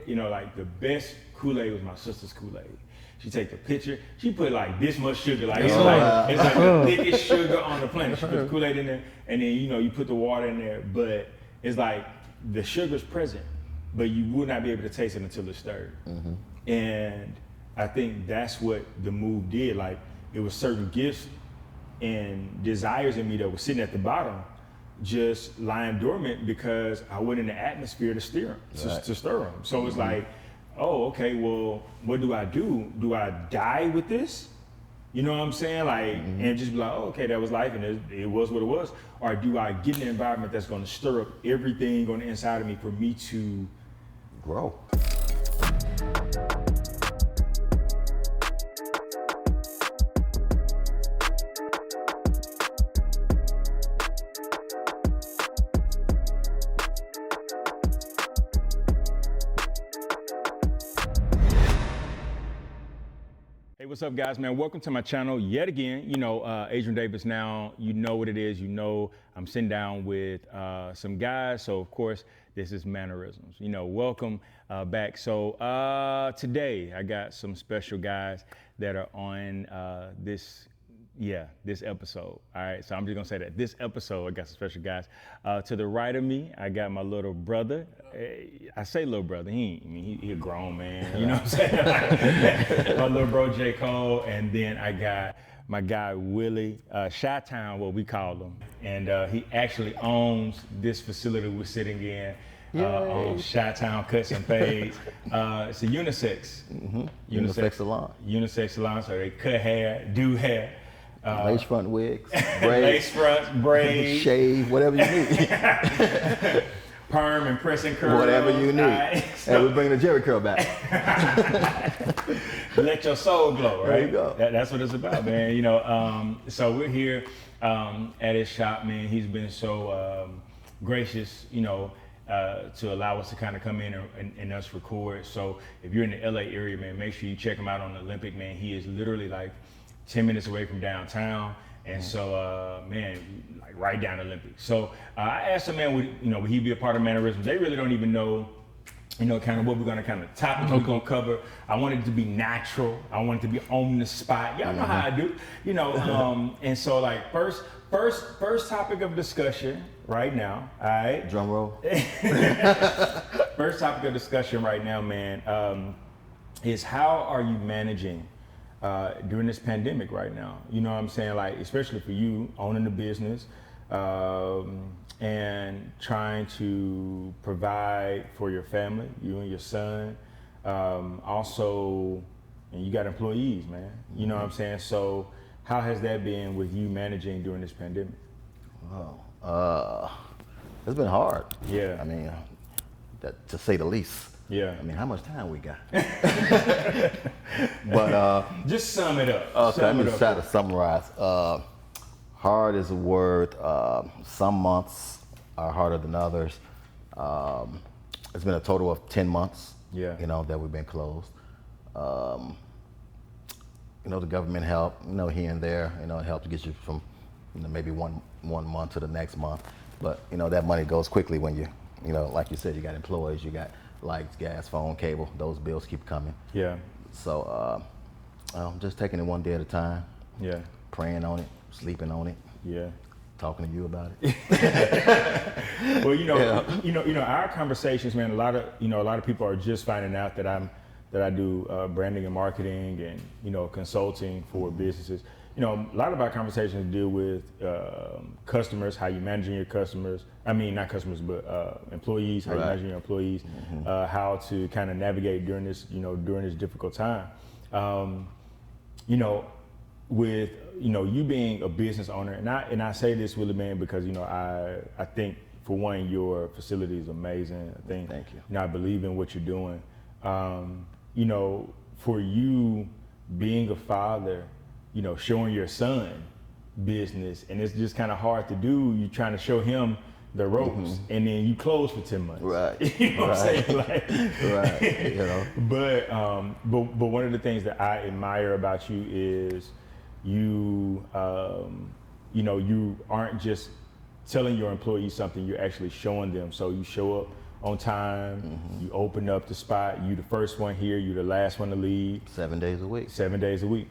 you know, like the best Kool-Aid was my sister's Kool-Aid. She take the picture, she put like this much sugar, like it's like the thickest sugar on the planet. She put the Kool-Aid in there, and then you know you put the water in there, but it's like the sugar's present, but you will not be able to taste it until it's stirred. And I think that's what the move did. Like it was certain gifts and desires in me that were sitting at the bottom, just lying dormant because I went in the atmosphere to stir them, to stir them. So it's like, oh, okay, well, what do? Do I die with this? You know what I'm saying? Like, and just be like, oh, okay, that was life and it was what it was. Or do I get in an environment that's gonna stir up everything on the inside of me for me to grow? What's up, guys, man? Welcome to my channel yet again. You know, Adriandavisnow, you know what it is. You know, I'm sitting down with some guys. So, of course, this is Mannerisms. You know, welcome back. So, today I got some special guys that are on this episode. All right, so I'm just gonna say that this episode, I got some special guys. To the right of me, I got my little brother. I say little brother, he a grown man, you know what I'm saying? My little bro Jay.Cole, and then I got my guy Willie, Chi-Town, what we call him. And he actually owns this facility we're sitting in. On Chi-Town Cuts and Fades. It's a unisex. Unisex salon. Unisex salon, so they cut hair, do hair. Lace front wigs, braids, lace fronts, braids, shave, whatever you need. Perm and pressing curl. Whatever you need. Right. And we bring the Jerry curl back. Let your soul glow, right? There you go. That's what it's about, man. You know, so we're here at his shop, man. He's been so gracious, you know, to allow us to kind of come in and us record. So if you're in the LA area, man, make sure you check him out on the Olympic, man. He is literally like 10 minutes away from downtown. And so, man, like right down Olympic. So I asked him, man, would he be a part of Mannerisms? They really don't even know, you know, kind of what we're gonna kind of topics we're gonna cover. I want it to be natural. I want it to be on the spot. Y'all know how I do, you know. And so, like, first topic of discussion right now. All right. Drum roll. First topic of discussion right now, man, is how are you managing during this pandemic right now? You know what I'm saying? Like, especially for you owning the business and trying to provide for your family, you and your son. Also, and you got employees, man. You know what I'm saying? So how has that been with you managing during this pandemic? Oh, it's been hard. Yeah. I mean, to say the least. Yeah. I mean, how much time we got? But just sum it up. Okay, let me try to summarize. Hard is a word. Some months are harder than others. It's been a total of 10 months. Yeah. You know, that we've been closed. You know, the government help. You know, here and there. You know, it helps get you from, you know, maybe one month to the next month. But you know, that money goes quickly when you know, like you said, you got employees, you got lights, gas, phone, cable, those bills keep coming. Yeah. So I'm just taking it one day at a time. Yeah. Praying on it, sleeping on it. Yeah. Talking to you about it. Well, you know, our conversations, man. A lot of people are just finding out that I do branding and marketing and, you know, consulting for businesses. You know, a lot of our conversations deal with customers, how you managing your customers. I mean, not customers, but employees, how you managing your employees, how to kind of navigate during this difficult time. You know, with, you know, you being a business owner, and I say this, Willie, man, because, you know, I think, for one, your facility is amazing. I think, thank you. You know, I believe in what you're doing. You know, for you being a father, you know, showing your son business, and it's just kind of hard to do. You're trying to show him the ropes, and then you close for 10 months. Right. You know what I'm saying? Like, right. You know. But one of the things that I admire about you is you know, you aren't just telling your employees something, you're actually showing them. So you show up on time. You open up the spot. You the first one here. You the last one to leave. 7 days a week. 7 days a week.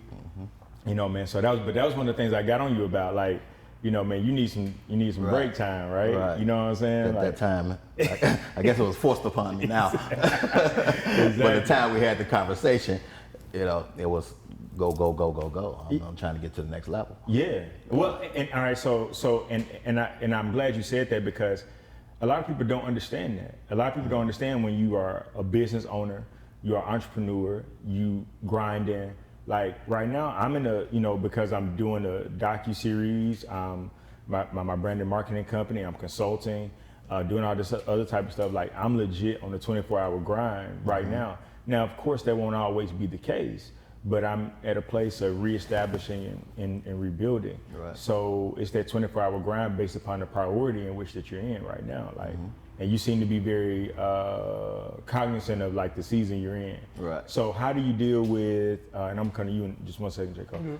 You know, man. So that was one of the things I got on you about. Like, you know, man, you need some Right. break time, right? Right. You know what I'm saying? At that time, I guess it was forced upon me now. But the time we had the conversation, you know, it was go. I'm trying to get to the next level. Yeah. Well, and all right. So I'm glad you said that, because a lot of people don't understand that. A lot of people don't understand when you are a business owner, you are an entrepreneur, you grinding. Like right now, I'm in a, you know, because I'm doing a docu-series, my brand and marketing company, I'm consulting, doing all this other type of stuff. Like I'm legit on a 24-hour grind right now. Now, of course, that won't always be the case, but I'm at a place of reestablishing and rebuilding. Right. So it's that 24-hour grind based upon the priority in which that you're in right now. Like, and you seem to be very cognizant of like the season you're in. Right. So how do you deal with, and I'm coming to you in just 1 second, Jay.Cole.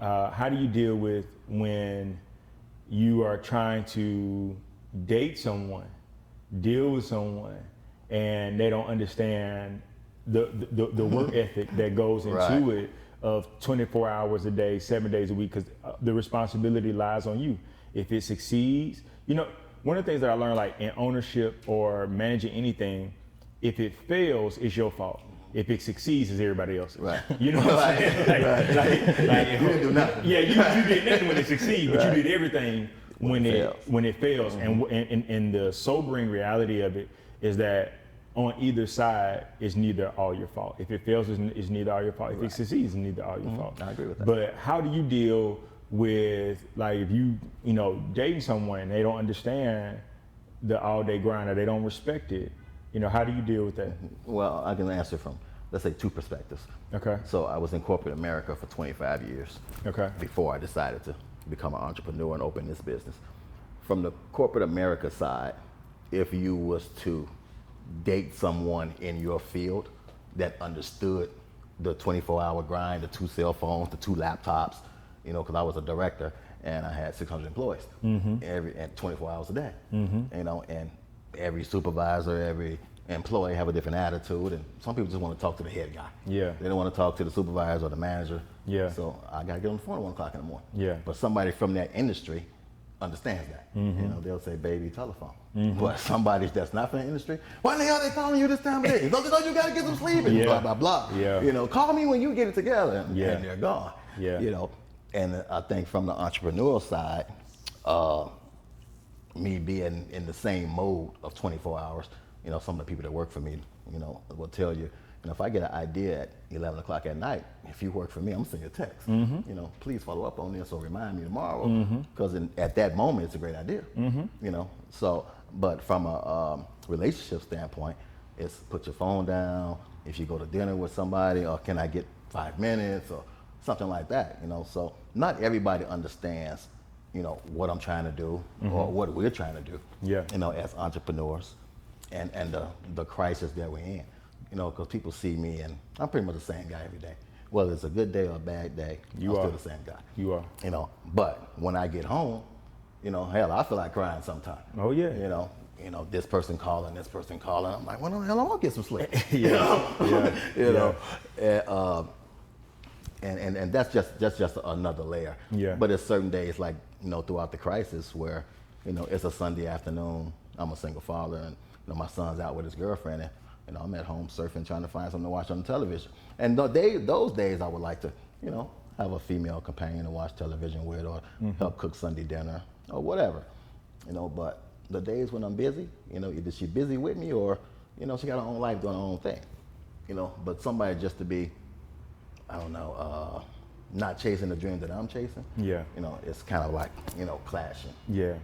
How do you deal with when you are trying to date someone, deal with someone, and they don't understand the work ethic that goes into Right. it of 24 hours a day, 7 days a week, because the responsibility lies on you. If it succeeds, you know, one of the things that I learned, like in ownership or managing anything, if it fails, it's your fault. If it succeeds, it's everybody else's. Right. You know what I'm saying? Like, You didn't do nothing. yeah, you did nothing when it succeeds, but you did everything when it fails. And the sobering reality of it is that on either side, it's neither all your fault. If it fails, it's neither all your fault. If it succeeds, it's neither all your fault. I agree with that. But how do you deal with, like, if you know, dating someone and they don't understand the all-day grind or they don't respect it, you know, how do you deal with that? Well, I can answer from, let's say, two perspectives. Okay. So I was in corporate America for 25 years Okay. before I decided to become an entrepreneur and open this business. From the corporate America side, if you was to date someone in your field that understood the 24-hour grind, the 2 cell phones, the 2 laptops, you know, because I was a director and I had 600 employees at 24 hours a day, you know, and every supervisor, every employee have a different attitude, and some people just want to talk to the head guy. Yeah. They don't want to talk to the supervisor or the manager. Yeah. So I got to get on the phone at 1 o'clock in the morning. Yeah. But somebody from that industry understands that. You know, they'll say baby telephone. But somebody that's not from the industry, why the hell they calling you this time of day? Don't you know you gotta get some sleep and Yeah. blah blah blah. Yeah. You know, call me when you get it together, and, Yeah. and they're gone. Yeah. You know, and I think from the entrepreneurial side, me being in the same mode of 24 hours, you know, some of the people that work for me, you know, will tell you, if I get an idea at 11 o'clock at night, if you work for me, I'm gonna send you a text. You know, please follow up on this or remind me tomorrow, because at that moment it's a great idea. You know, so, but from a relationship standpoint, it's put your phone down. If you go to dinner with somebody, or can I get 5 minutes or something like that, you know. So not everybody understands, you know, what I'm trying to do or what we're trying to do, Yeah. you know, as entrepreneurs, and the crisis that we're in. You know, because people see me and I'm pretty much the same guy every day. Whether it's a good day or a bad day, I'm still the same guy. You are. You know, but when I get home, you know, hell, I feel like crying sometimes. Oh, yeah. You know, this person calling. I'm like, well, the hell, I want to get some sleep. Yeah. You know, and that's just another layer. Yeah. But there's certain days, like, you know, throughout the crisis where, you know, it's a Sunday afternoon. I'm a single father, and, you know, my son's out with his girlfriend, and, you know, I'm at home surfing, trying to find something to watch on the television. And those days, I would like to, you know, have a female companion to watch television with, or help cook Sunday dinner, or whatever. You know, but the days when I'm busy, you know, either she's busy with me, or, you know, she got her own life doing her own thing. You know, but somebody just to be, I don't know, not chasing the dream that I'm chasing. Yeah. You know, it's kind of like, you know, clashing. Yeah.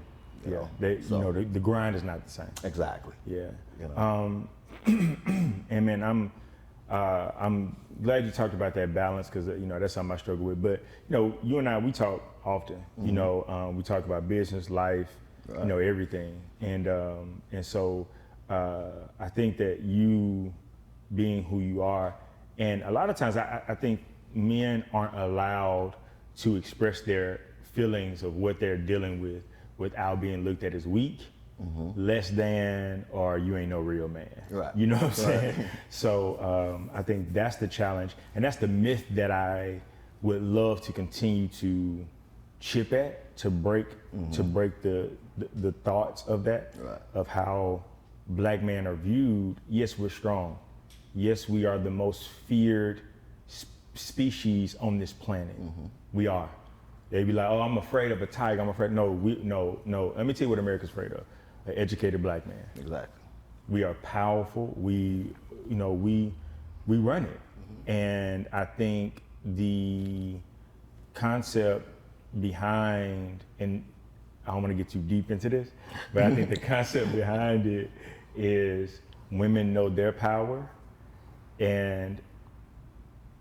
You Yeah. know, You so- know, the grind is not the same. Exactly. Yeah. You know. And man, I'm glad you talked about that balance, because, you know, that's something I struggle with. But, you know, you and I, we talk often. You know, we talk about business, life, you know, everything. And so I think that you being who you are, and a lot of times I think men aren't allowed to express their feelings of what they're dealing with without being looked at as weak. less than, or you ain't no real man. Right. You know what I'm saying? So I think that's the challenge, and that's the myth that I would love to continue to chip at, to break the thoughts of that, of how black men are viewed. Yes, we're strong. Yes, we are the most feared species on this planet. We are. They be like, oh, I'm afraid of a tiger. I'm afraid. No. Let me tell you what America's afraid of: an educated black man. Exactly. We are powerful. We run it, and I think the concept behind, and I don't want to get too deep into this, but I think the concept behind it is women know their power, and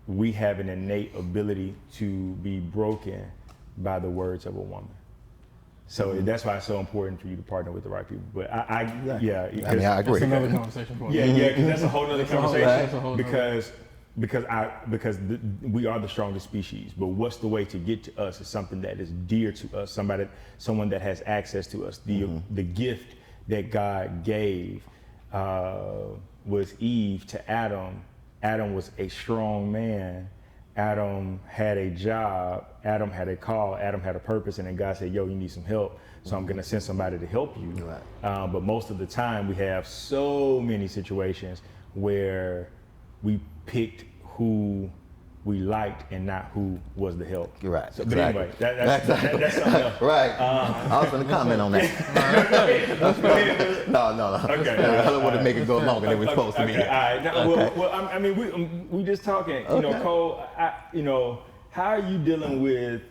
we have an innate ability to be broken by the words of a woman. So that's why it's so important for you to partner with the right people. But I agree. That's another conversation point. Because that's a whole other conversation. That's Because we are the strongest species. But what's the way to get to us is something that is dear to us. Someone that has access to us. The gift that God gave was Eve to Adam. Adam was a strong man. Adam had a job, Adam had a call, Adam had a purpose, and then God said, yo, you need some help, so I'm gonna send somebody to help you. Right. But most of the time we have so many situations where we picked who we liked and not who was the help. You're right. So, exactly. But anyway, that's something else. Right. I was going to comment on that. No. Okay. I don't want to make it go longer than we're supposed to be. All right. Now, well, I mean, we just talking. You know, Cole. How are you dealing with,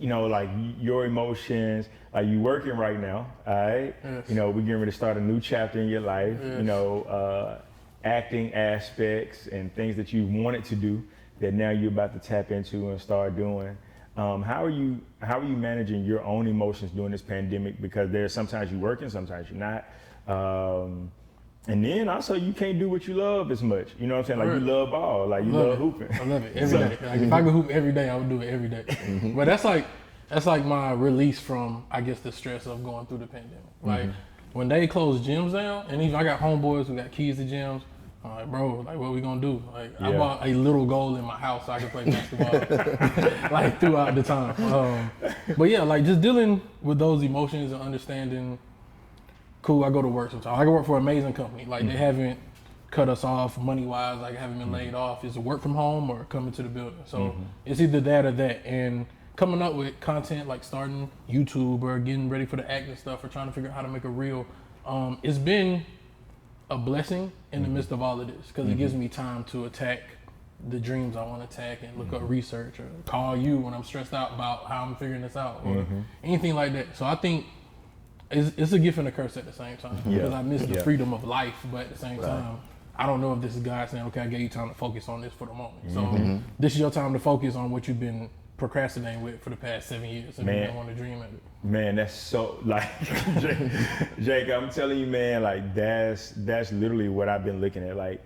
like your emotions? Like you working right now, all right? Yes. We're getting ready to start a new chapter in your life. Yes. Acting aspects and things that you wanted to do that now you're about to tap into and start doing. How are you managing your own emotions during this pandemic? Because there's sometimes you're working, sometimes you're not. And then also you can't do what you love as much. You know what I'm saying? Like you love ball, like you love hooping. I love it every day. Like if I could hoop every day, I would do it every day. But that's like my release from, I guess, the stress of going through the pandemic. Like when they closed gyms down, and even I got homeboys who got keys to gyms. I'm like, bro, like what we gonna do? Like I bought a little goal in my house so I could play basketball like throughout the time. But yeah, like just dealing with those emotions and understanding, cool, I go to work sometimes. I can work for an amazing company. Like they haven't cut us off money wise, like I haven't been laid off. It's a work from home or coming to the building. So it's either that or that. And coming up with content like starting YouTube or getting ready for the acting stuff or trying to figure out how to make a reel, it's been a blessing in the midst of all of this, because it gives me time to attack the dreams I want to attack and look up research or call you when I'm stressed out about how I'm figuring this out or anything like that. So I think it's a gift and a curse at the same time, because I miss the freedom of life, but at the same time, I don't know if this is God saying, okay, I gave you time to focus on this for the moment. So this is your time to focus on what you've been procrastinating with for the past 7 years, and you don't want to dream of it. Man, that's so like Jake, I'm telling you, man, like that's literally what I've been looking at. Like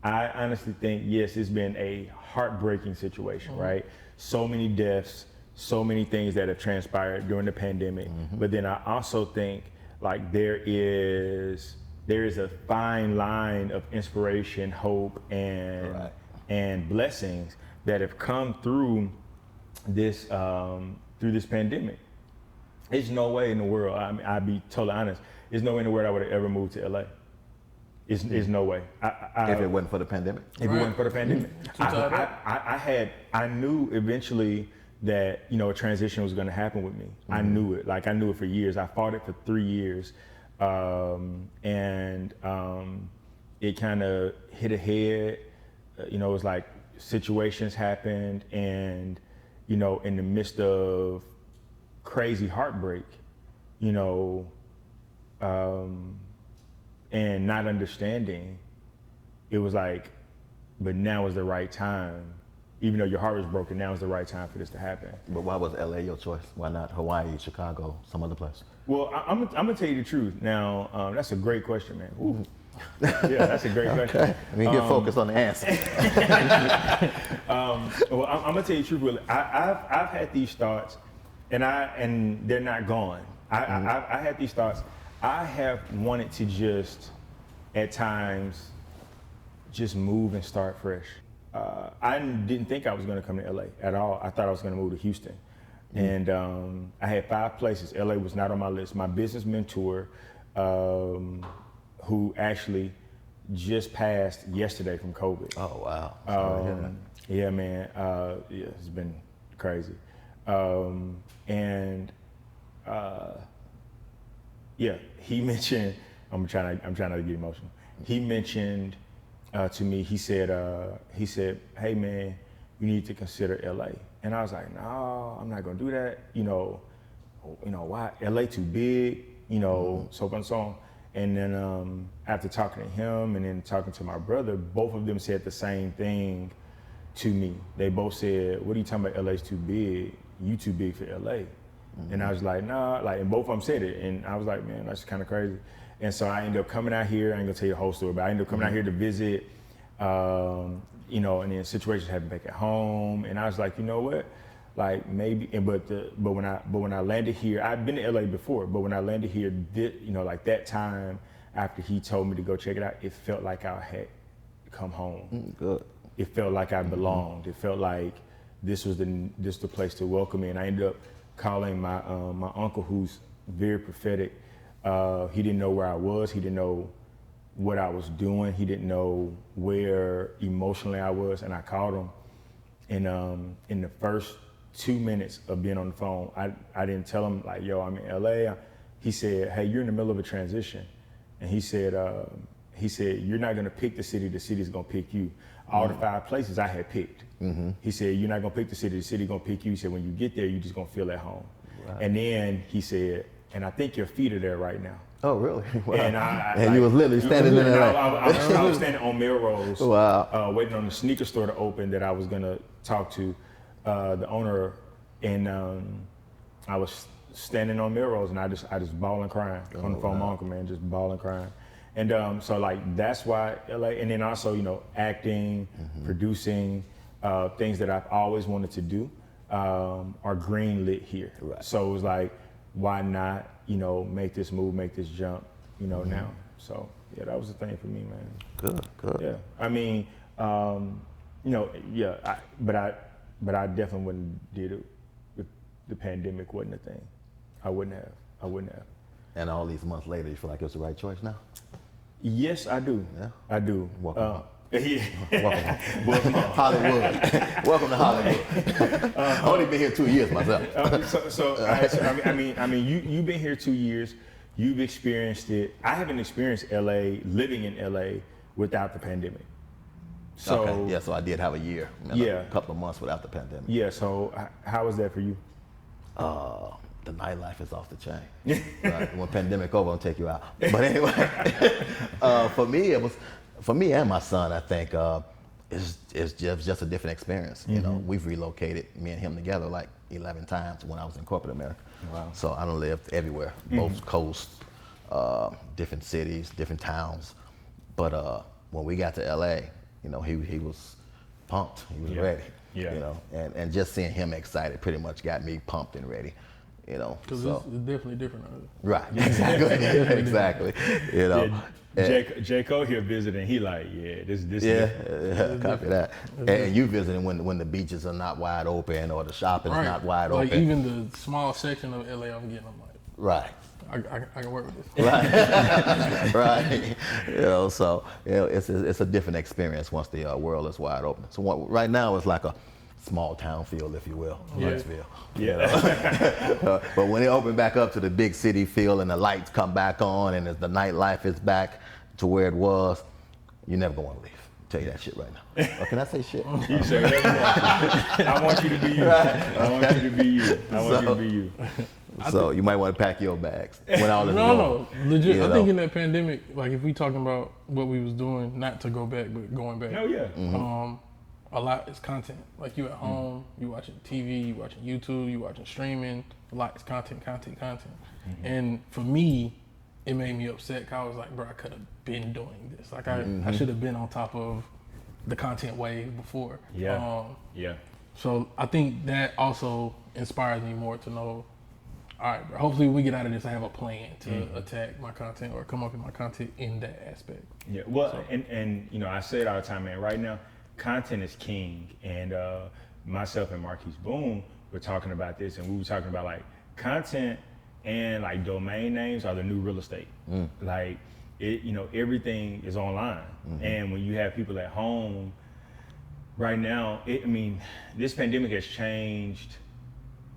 I honestly think, yes, it's been a heartbreaking situation, right? So many deaths, so many things that have transpired during the pandemic. But then I also think like there is a fine line of inspiration, hope, and blessings that have come through this pandemic. There's no way in the world, I'll be totally honest, there's no way in the world I would have ever moved to LA. It's no way. If it wasn't for the pandemic? If it wasn't for the pandemic. I knew eventually that, a transition was gonna happen with me. I knew it, like I knew it for years. I fought it for 3 years. It kind of hit a head. It was like situations happened, and in the midst of crazy heartbreak, and not understanding, it was like, but now is the right time. Even though your heart was broken, now is the right time for this to happen. But why was LA your choice? Why not Hawaii, Chicago, some other place? Well, I'm gonna tell you the truth. Now, that's a great question, man. Ooh. Yeah, that's a great question. Okay. I mean, get focused on the answer. Well, I'm gonna tell you the truth, Willie. I've had these thoughts, and they're not gone. I had these thoughts. I have wanted to just, at times, just move and start fresh. I didn't think I was going to come to LA at all. I thought I was going to move to Houston. And I had 5 places. LA was not on my list. My business mentor, who actually just passed yesterday from COVID. Oh, wow. Sorry to hear that. Yeah, man. Yeah, it's been crazy. Yeah, he mentioned. I'm trying not to get emotional. He mentioned to me. He said, "Hey, man, you need to consider LA." And I was like, "No, I'm not gonna do that. You know why? LA too big. So on and so on." And then after talking to him and then talking to my brother, both of them said the same thing to me. They both said, "What are you talking about? LA's too big. You too big for LA." And I was like, "Nah," and both of them said it. And I was like, "Man, that's kind of crazy." And so I ended up coming out here. I ain't gonna tell you the whole story, but I ended up coming out here to visit, and then situations happened back at home. And I was like, you know what? Like maybe, but when I landed here, I've been to LA before, but when I landed here, like that time after he told me to go check it out, it felt like I had come home. Good. It felt like I belonged. It felt like this was the place to welcome me. And I ended up calling my uncle, who's very prophetic. He didn't know where I was. He didn't know what I was doing. He didn't know where emotionally I was. And I called him. And in the first 2 minutes of being on the phone, I didn't tell him like, "Yo, I'm in LA." He said, "Hey, you're in the middle of a transition." And he said, "You're not gonna pick the city's gonna pick you." All the 5 places I had picked. He said, "You're not gonna pick the city gonna pick you." He said, "When you get there, you're just gonna feel at home." Right. And then he said, "And I think your feet are there right now." Oh, really? Wow. And you was literally standing in there. I was standing on Melrose, Wow. waiting on the sneaker store to open that I was gonna talk to the owner, and I was standing on Melrose, and I just bawling crying on the phone with my uncle, man, just bawling crying. And so like that's why LA, and then also acting, producing, things that I've always wanted to do are green lit here. Right. So it was like, why not make this move, make this jump, now. So yeah, that was the thing for me, man. Good. Yeah, I mean, but I definitely wouldn't did it if the pandemic wasn't a thing. I wouldn't have. And all these months later, you feel like it was the right choice now? Yes, I do. Yeah. I do. Welcome home. Yeah. Welcome home. Welcome to Hollywood. Welcome to Hollywood. I've only been here 2 years myself. I mean, you've been here 2 years. You've experienced it. I haven't experienced LA, living in LA without the pandemic. So Okay. Yeah, so I did have a year. Yeah. A couple of months without the pandemic. yeah. So how was that for you? The nightlife is off the chain. Right? When pandemic over, I'll take you out. But anyway, for me and my son, I think it's just a different experience. We've relocated, me and him together, like 11 times when I was in corporate America. Wow. So I done lived everywhere, both coasts, different cities, different towns. But when we got to LA, he was pumped. He was ready. Yeah. And just seeing him excited pretty much got me pumped and ready. Because so. it's definitely different. Right, exactly. Jay.Cole here visiting. He like, this. Yeah, copy that. And you visiting when the beaches are not wide open or the shopping is not wide like open. Even the small section of LA I'm getting, I'm like, Right. I can work with this. Right. Right. So it's a different experience once the world is wide open. So right now it's like a small town feel, if you will, Huntsville. Yeah. But when it open back up to the big city feel and the lights come back on and the nightlife is back to where it was, you're never gonna want to leave. Tell you that shit right now. Or can I say shit? You say whatever you want to. I want you to be you. I want you to be you. I want you to be you. So you might want to pack your bags when all this is No, legit. I think know. in that pandemic, like if we talking about what we was doing, not to go back, but going back. Hell yeah. A lot is content. Like you at home, you watching TV, you watching YouTube, you watching streaming. A lot is content. And for me, it made me upset because I was like, bro, I could have been doing this. Like I should have been on top of the content wave before. Yeah. So I think that also inspires me more to know all right, bro, hopefully when we get out of this, I have a plan to attack my content or come up with my content in that aspect. Yeah, well, and you know, I say it all the time, man. Right now, content is king, and myself and Marquise Boone were talking about this, and we were talking about like content and like domain names are the new real estate. Like, it, you know, everything is online, and when you have people at home, right now, I mean, this pandemic has changed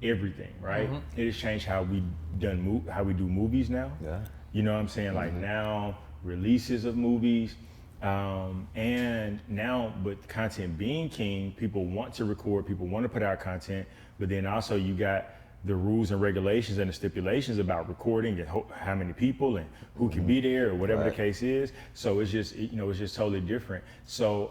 everything, right? It has changed how we do movies now. Yeah. You know what I'm saying? Like now, releases of movies, and now with content being king, people want to record, people want to put out content, but then also you got the rules and regulations and the stipulations about recording and how many people and who can be there or whatever the case is. So it's just, you know, it's just totally different. So,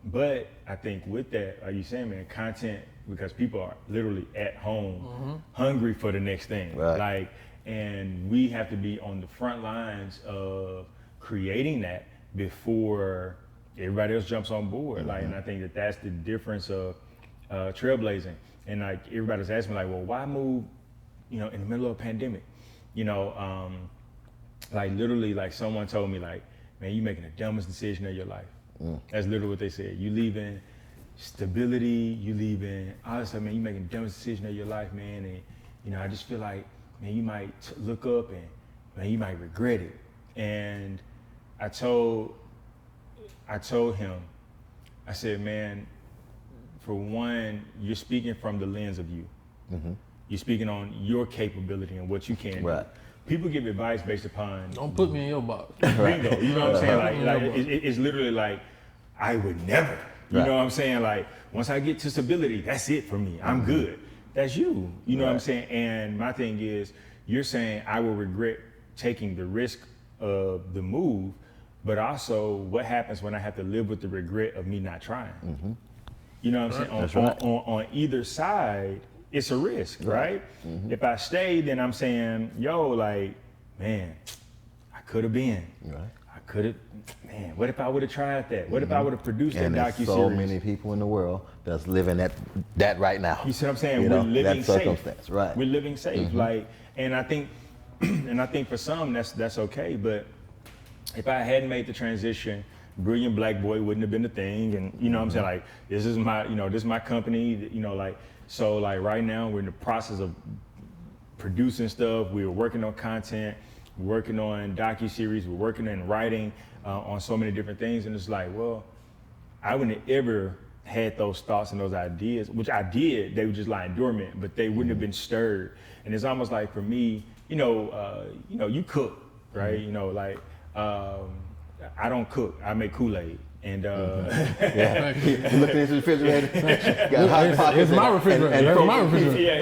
but I think with that, like you saying, man, content, because people are literally at home, hungry for the next thing. Like, and we have to be on the front lines of creating that before everybody else jumps on board. Like, and I think that that's the difference of trailblazing. And like everybody's asking me, like, well, why move, you know, in the middle of a pandemic? You know, like literally, like someone told me, like, man, you making the dumbest decision of your life. That's literally what they said. You leaving stability, you leaving all this stuff, man. You making the dumbest decision of your life, man. And you know, I just feel like, man, you might look up and man, you might regret it. And I told him, I said, man, for one, you're speaking from the lens of you. You're speaking on your capability and what you can do. People give advice based upon. Don't put me in your box. Bingo, you know what I'm saying? Like it's literally like, I would never. You know what I'm saying? Like, once I get to stability, that's it for me. I'm good. That's you. You know what I'm saying? And my thing is, you're saying I will regret taking the risk of the move, but also what happens when I have to live with the regret of me not trying? You know what I'm saying? On either side, it's a risk, right? If I stay, then I'm saying, yo, like, man, I could have been. I could have, man, what if I would have tried that? What if I would have produced that docuseries? And there's so many people in the world that's living that right now. You see what I'm saying? You We're know, living that safe. circumstance, right. We're living safe. Like, and I think for some, that's okay. But if I hadn't made the transition, Brilliant Black Boy wouldn't have been the thing. And you know what I'm saying? Like, this is my company, you know, like, so like right now we're in the process of producing stuff. We're working on content, we're working on docuseries, we're working on writing on so many different things. And it's like, well, I wouldn't have ever had those thoughts and those ideas, which I did. They were just lying dormant, but they wouldn't have been stirred. And it's almost like for me, you cook, right? You know, like, I don't cook. I make Kool-Aid, and Looking at the refrigerator, got hot pockets. It's my refrigerator. That's my refrigerator.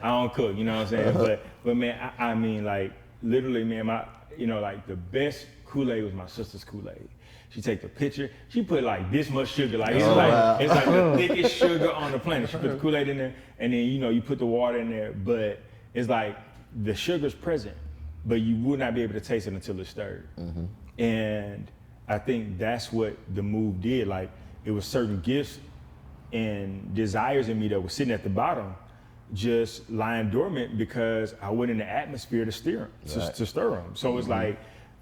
I don't cook. You know what I'm saying? But man, I mean, like literally, man, like the best Kool-Aid was my sister's Kool-Aid. She take the picture. She put like this much sugar, like it's like the thickest sugar on the planet. She put the Kool-Aid in there, and then you put the water in there, but it's like the sugar's present, but you would not be able to taste it until it's stirred. And I think that's what the move did. Like, it was certain gifts and desires in me that were sitting at the bottom, just lying dormant because I went in the atmosphere to stir them. So it's like,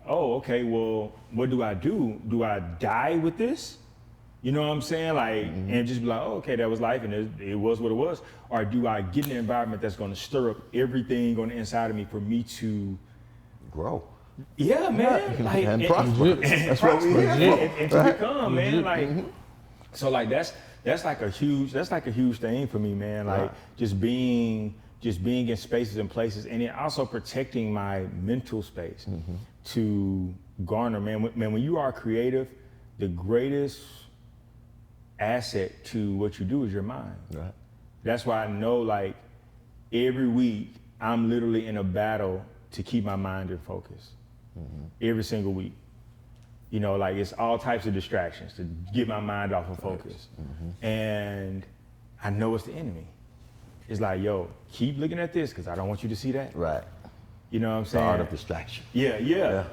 oh, okay, well, what do I do? Do I die with this? You know what I'm saying? Like, and just be like, oh, okay, that was life and it was what it was. Or do I get in an environment that's gonna stir up everything on the inside of me for me to grow? Yeah, man. Like, and prosper. That's what we and to become, man. Like, so like that's like a huge thing for me, man. Like just being in spaces and places, and then also protecting my mental space to garner, man. When you are creative, the greatest asset to what you do is your mind. Right. That's why I know, like, every week I'm literally in a battle to keep my mind in focus. Every single week. You know, like, it's all types of distractions to get my mind off of focus. And I know it's the enemy. It's like, yo, keep looking at this because I don't want you to see that. Right. You know what I'm saying? The art of distraction. Yeah.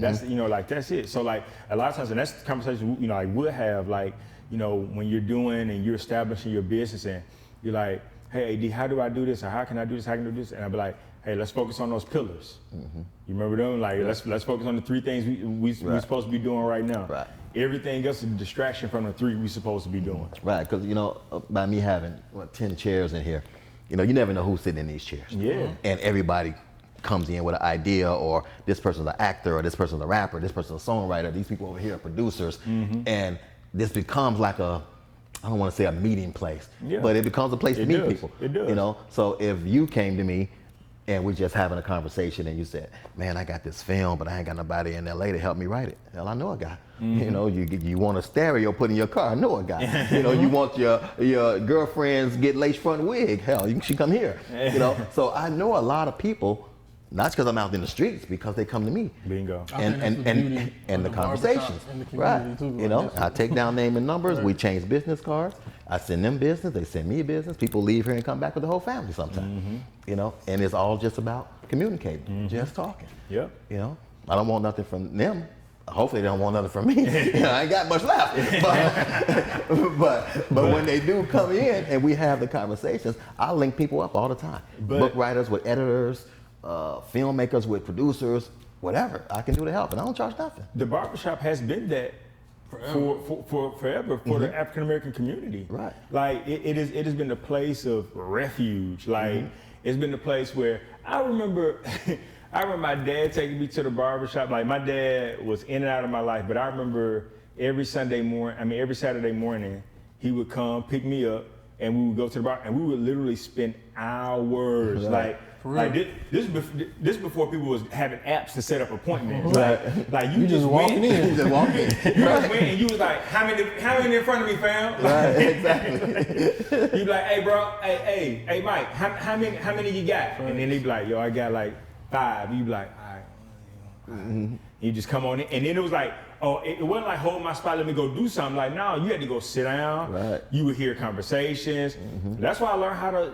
That's, like, that's it. So, like, a lot of times, and that's the conversation, like, we'll have, like, when you're doing and you're establishing your business and you're like, hey, AD, how do I do this? Or how can I do this? How can I do this? And I'd be like, hey, let's focus on those pillars. You remember them? Like, let's focus on the 3 things we're supposed to be doing right now. Right. Everything else is a distraction from the 3 we're supposed to be doing. Right, because by me having 10 chairs in here, you never know who's sitting in these chairs. Yeah. And everybody comes in with an idea, or this person's an actor, or this person's a rapper, this person's a songwriter, these people over here are producers, and this becomes like I don't want to say a meeting place, but it becomes a place to meet people. It does. So if you came to me and we're just having a conversation and you said, man, I got this film, but I ain't got nobody in LA to help me write it. Hell, I know a guy. You want a stereo put in your car, I know a guy. You want your girlfriend's get lace front wig, hell, she come here. So I know a lot of people, not because I'm out in the streets, because they come to me. Bingo. And the conversations. Right. Too, I take down name and numbers, we change business cards, I send them business, they send me business, people leave here and come back with the whole family sometimes. And it's all just about communicating, just talking. Yep. I don't want nothing from them. Hopefully they don't want nothing from me. I ain't got much left. But when they do come in and we have the conversations, I link people up all the time. Book writers with editors, filmmakers with producers, whatever I can do to help, and I don't charge nothing. The barbershop has been that for forever for the African American community. Right. Like it has been the place of refuge. Like it's been the place where I remember my dad taking me to the barbershop. Like my dad was in and out of my life, but I remember every Saturday morning, he would come pick me up and we would go to the bar and we would literally spend hours. This before people was having apps to set up appointments. Like you just walking in. You just walk in. You just went and you was like, how many in front of me, fam? Right, exactly. You be like, hey bro, hey Mike, how many you got? And then they be like, yo, I got like 5. You be like, all right. You just come on in, and then it was like, it wasn't like hold my spot, let me go do something. Like no, you had to go sit down. Right. You would hear conversations. That's why I learned how to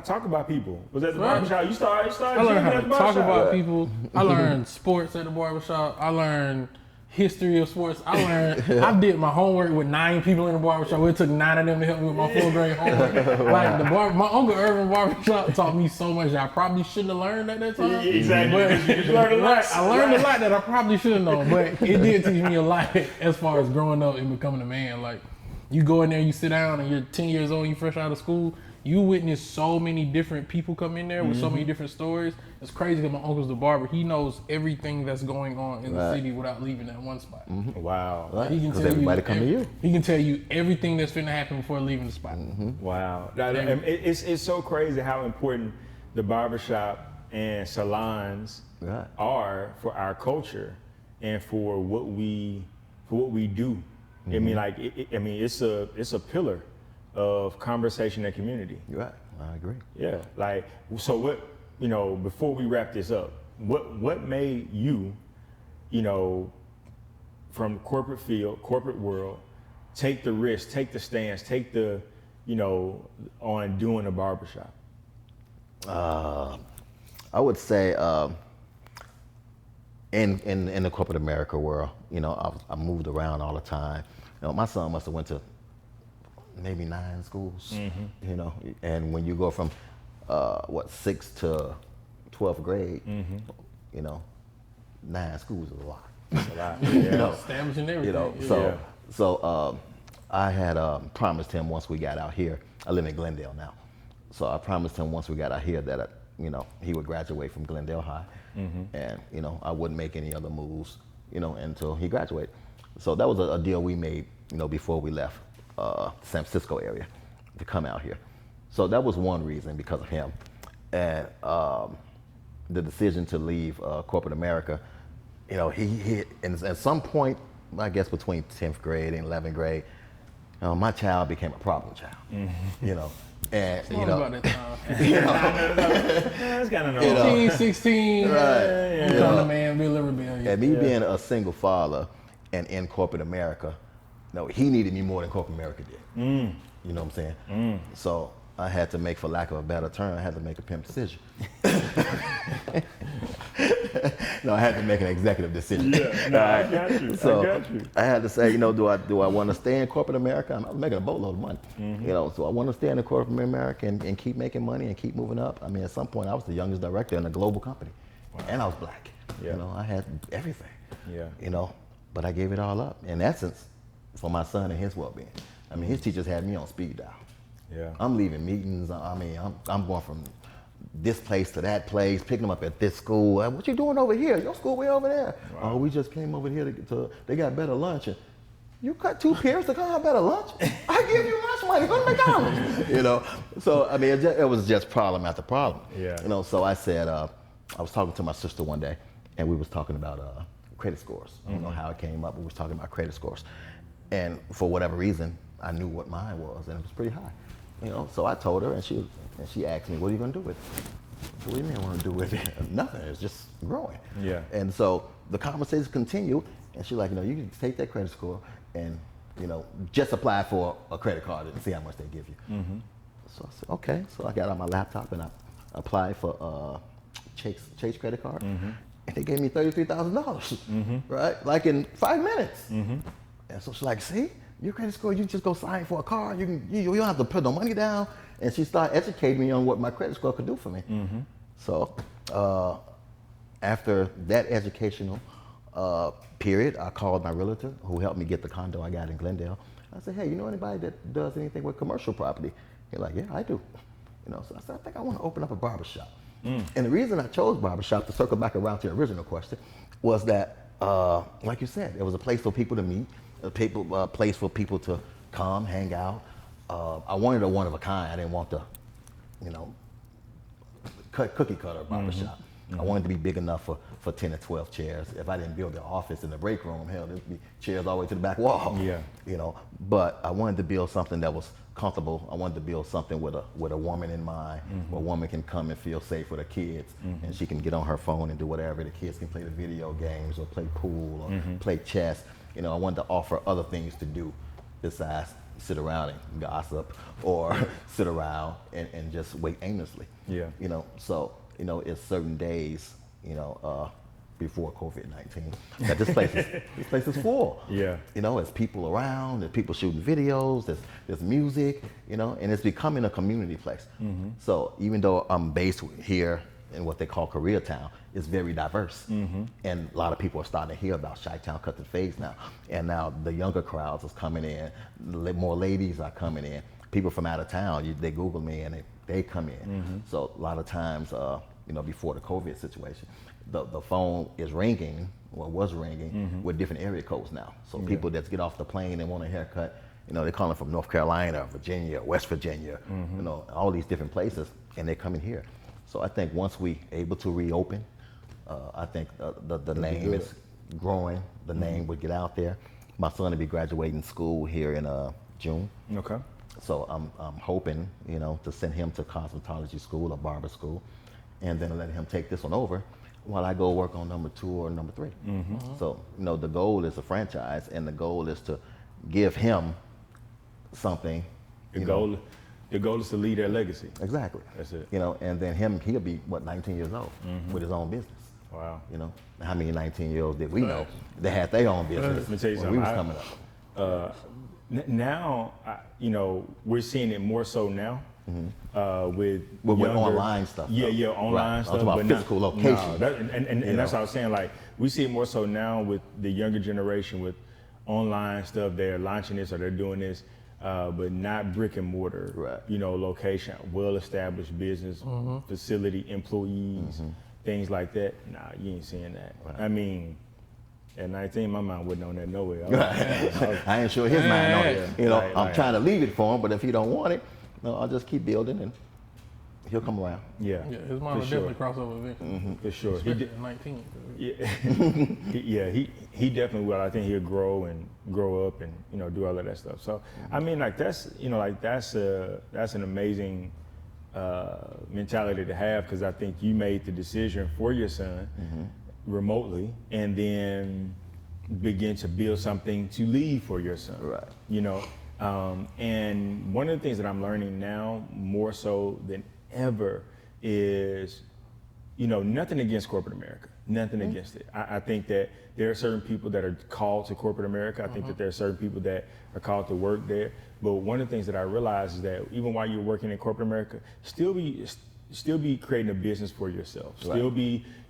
talk about people. Was at the barbershop. You started. I learned how to talk about people. I learned sports at the barbershop. I learned history of sports. I did my homework with 9 people in the barbershop. It took 9 of them to help me with my 4th grade homework. Like my Uncle Irvin barbershop taught me so much that I probably shouldn't have learned at that time. Yeah, exactly. But you learned a lot. I learned a lot that I probably should have known, but it did teach me a lot as far as growing up and becoming a man. Like you go in there, you sit down, and you're 10 years old, you fresh out of school. You witness so many different people come in there with so many different stories. It's crazy because my uncle's the barber. He knows everything that's going on in the city without leaving that one spot. Wow. Right. He can Because tell everybody come to you. He can tell you everything that's finna happen before leaving the spot. Wow. It's so crazy how important the barbershop and salons are for our culture and for what we do. I mean, like it's a pillar of conversation and community. You're right. I agree. Yeah. Like, so what, before we wrap this up, what made you, from corporate field, corporate world, take the risk, take the stance, take the, on doing a barbershop? I would say in the corporate America world, I moved around all the time. My son must have went to maybe 9 schools, and when you go from 6th to 12th grade, 9 schools is a lot. It's a lot. Establishing everything. So I had promised him once we got out here. I live in Glendale now, so I promised him once we got out here that he would graduate from Glendale High, and I wouldn't make any other moves, until he graduated. So that was a deal we made, before we left San Francisco area to come out here. So that was one reason, because of him. And the decision to leave corporate America, he at some point, I guess between 10th grade and 11th grade, my child became a problem child, And about that time. That's kind of normal. 15, 16, right. become a man, be a little rebellious. And me being a single father and in corporate America, he needed me more than corporate America did. You know what I'm saying? So I had to make, for lack of a better term, I had to make a pimp decision. No, I had to make an executive decision. Yeah, no, I got you. So I got you. I had to say, do I want to stay in corporate America? I was making a boatload of money. So I want to stay in the corporate America and keep making money and keep moving up. I mean, at some point, I was the youngest director in a global company, and I was black. Yeah. I had everything. Yeah. But I gave it all up, in essence, for my son and his well-being. I mean, his teachers had me on speed dial. Yeah. I'm leaving meetings. I mean, I'm going from this place to that place, picking them up at this school. What you doing over here? Your school way over there. Wow. Oh, we just came over here they got better lunch. And you cut 2 peers to come have better lunch? I give you lunch money. Go to McDonald's. So I mean, it was just problem after problem. Yeah. So I said, I was talking to my sister one day, and we was talking about credit scores. I don't know how it came up, but we was talking about credit scores. And for whatever reason, I knew what mine was, and it was pretty high. So I told her, and she asked me, "What are you gonna do with it?" What do you mean I want to do with it? Nothing. It's just growing. Yeah. And so the conversations continued, and she's like, you can take that credit score and just apply for a credit card and see how much they give you. So I said, okay. So I got on my laptop and I applied for Chase credit card, and they gave me $33,000, right? Like in 5 minutes. And so she's like, see, your credit score, you just go sign for a card. You don't have to put no money down. And she started educating me on what my credit score could do for me. So after that educational period, I called my realtor who helped me get the condo I got in Glendale. I said, hey, you know anybody that does anything with commercial property? He's like, yeah, I do. So I said, I think I want to open up a barbershop. And the reason I chose barbershop, to circle back around to your original question, was that, like you said, it was a place for people to meet, a place for people to come, hang out. I wanted a one of a kind. I didn't want the, cookie cutter barbershop. I wanted to be big enough for 10 or 12 chairs. If I didn't build the office in the break room, hell, there'd be chairs all the way to the back wall. Yeah. But I wanted to build something that was comfortable. I wanted to build something with a woman in mind, where a woman can come and feel safe with her kids, and she can get on her phone and do whatever. The kids can play the video games or play pool or play chess. I wanted to offer other things to do besides sit around and gossip or sit around and just wait aimlessly. Yeah. So it's certain days, before COVID-19, that this place is full. Yeah. There's people around, there's people shooting videos, there's music, and it's becoming a community place. So even though I'm based here in what they call Koreatown, it's very diverse. And a lot of people are starting to hear about Chi-Town Cut the Fades now. And now the younger crowds is coming in, more ladies are coming in. People from out of town, they Google me and they come in. So a lot of times, before the COVID situation, the phone is ringing, or was ringing, with different area codes now. So people that get off the plane and want a haircut, they're calling from North Carolina, Virginia, West Virginia, all these different places, and they're coming here. So I think once we able to reopen, I think the name is growing. The name would get out there. My son will be graduating school here in June. Okay. So I'm hoping, to send him to cosmetology school or barber school, and then let him take this one over while I go work on number 2 or number 3. So, the goal is a franchise, and the goal is to give him something. The goal is to lead their legacy. Exactly. That's it. And then he'll be, 19 years old with his own business. Wow. How many 19-year-olds did we know that had their own business Let me tell you when something. we was coming up? Now, we're seeing it more so now with younger, online stuff. Yeah, online stuff. I'm talking about physical location. And that's what I was saying. Like, we see it more so now with the younger generation with online stuff. They're launching this or they're doing this, but not brick and mortar. Right. Location, well-established business, facility, employees, things like that. Nah, you ain't seeing that. Right. I mean, at 19, my mind wasn't on that nowhere. I ain't sure his mind on it. I'm Right. trying to leave it for him, but if he don't want it, I'll just keep building and he'll come around. Yeah, his mind will definitely cross over eventually. For sure. Especially at 19. Yeah, he definitely will. I think he'll grow up and do all of that stuff. So I mean, that's an amazing mentality to have, because I think you made the decision for your son remotely, and then begin to build something to leave for your son. Right. And one of the things that I'm learning now more so than ever is, nothing against corporate America. Nothing against it. I think that there are certain people that are called to corporate America. I think that there are certain people that are called to work there. But one of the things that I realized is that even while you're working in corporate America, still be creating a business for yourself.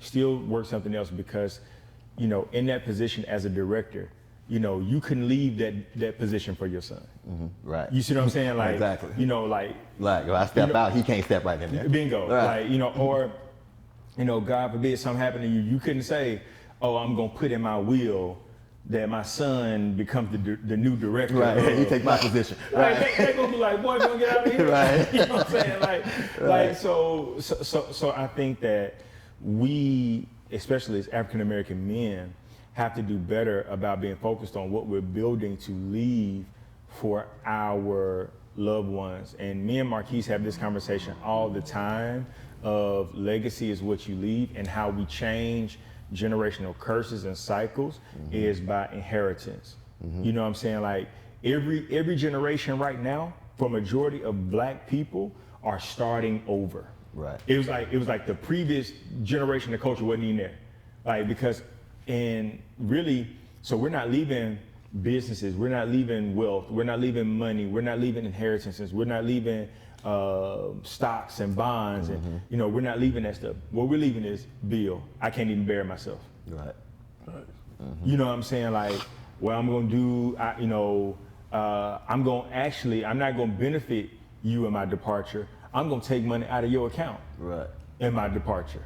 Still work something else, because, you know, in that position as a director, you know, you can leave that position for your son. Right. You see what I'm saying? Like, exactly. you know, like if I step out, he can't step right in there. Bingo. Right. Like, you know, or, you know, God forbid something happened to you. You couldn't say, oh, I'm going to put in my will that my son becomes the new director. Right. You take my position. Right. They going to be like, boy, don't get out of here. Right. You know what I'm saying? Like so I think that we, especially as African American men, have to do better about being focused on what we're building to leave for our loved ones. And me and Marquise have this conversation all the time of legacy is what you leave, and how we change generational curses and cycles is by inheritance. You know what I'm saying? Like every generation right now, for majority of black people, are starting over. Right. It was like the previous generation of culture wasn't even there. Like, because, and really, so we're not leaving businesses, we're not leaving wealth, we're not leaving money, we're not leaving inheritances, we're not leaving stocks and bonds, and, you know, we're not leaving that stuff. What we're leaving is, Bill, I can't even bury myself. Right. You know what I'm saying? Like, what I'm gonna do, I'm not gonna benefit you in my departure. I'm gonna take money out of your account. Right. In my departure.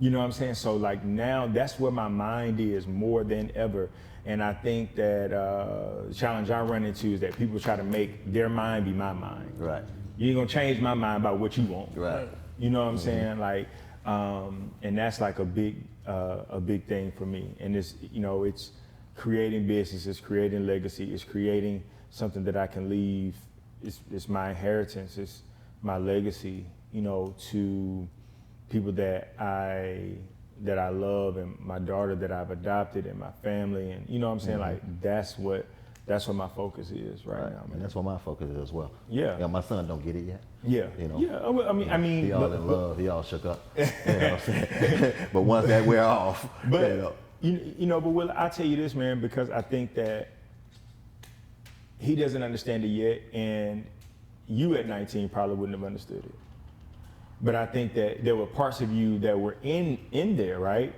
You know what I'm saying? So like now that's where my mind is more than ever. And I think that the challenge I run into is that people try to make their mind be my mind. Right. You ain't gonna change my mind about what you want. Right. You know what I'm saying? Like, and that's like a big thing for me. And it's, you know, it's creating business, it's creating legacy, it's creating something that I can leave. It's my inheritance, it's my legacy, you know, to people that I love, and my daughter that I've adopted, and my family, and you know what I'm saying? Like that's what my focus is right now, man. And that's what my focus is as well. Yeah. My son don't get it yet. Yeah. You know. Yeah. I mean, he all in love. He all shook up. You know what I'm saying? But once that wear off, but you know, but Will, I'll tell you this, man, because I think that he doesn't understand it yet, and you at 19 probably wouldn't have understood it. But I think that there were parts of you that were in there, right?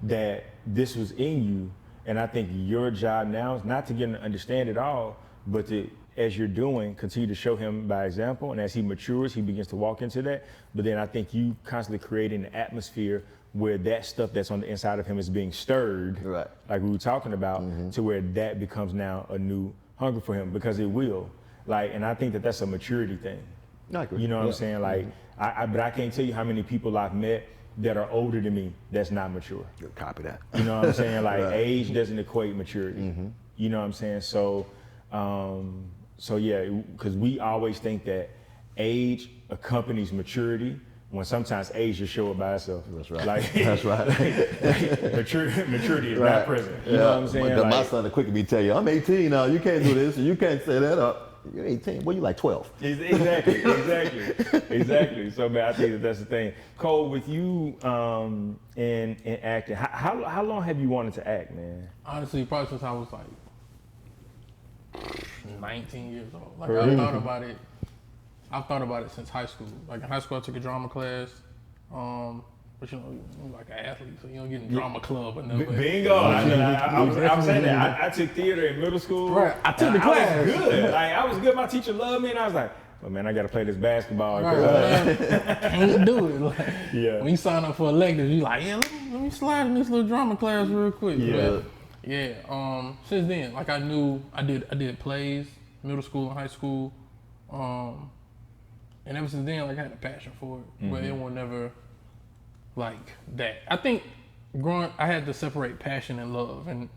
That this was in you. And I think your job now is not to get him to understand it all, but to, as you're doing, continue to show him by example. And as he matures, he begins to walk into that. But then I think you constantly creating an atmosphere where that stuff that's on the inside of him is being stirred, Right. like we were talking about, to where that becomes now a new hunger for him, because it will. Like, and I think that that's a maturity thing. I agree. You know what I'm saying? Like, but I can't tell you how many people I've met that are older than me that's not mature. Copy that. You know what I'm saying? Like Right. age doesn't equate maturity. You know what I'm saying? So, so yeah, because we always think that age accompanies maturity, when sometimes age just show up by itself. That's right. Like, That's right. like maturity is Right. not present. You know what I'm saying? But my Like, son will quickly tell you, I'm 18 now. You can't do this. You can't say that up. You're 18. Well, you like 12. Exactly. So, man, I think that that's the thing. Cole, with you in acting, how long have you wanted to act, man? Honestly, probably since I was like 19 years old. Like Really? I've thought about it since high school. Like in high school, I took a drama class. But you know, I'm like an athlete, so you don't get in drama club or nothing. Bingo. I was saying that. I took theater in middle school. Right. I took the class. I was good. Like, I was good. My teacher loved me, and I was like, well, man, I got to play this basketball. Right, can't do it. Like, Yeah. When you sign up for electives, you like, yeah, let me slide in this little drama class real quick. Yeah. But, yeah. Since then, like I knew I did plays, middle school and high school, and ever since then, like I had a passion for it, but it was never like that. I think I had to separate passion and love, and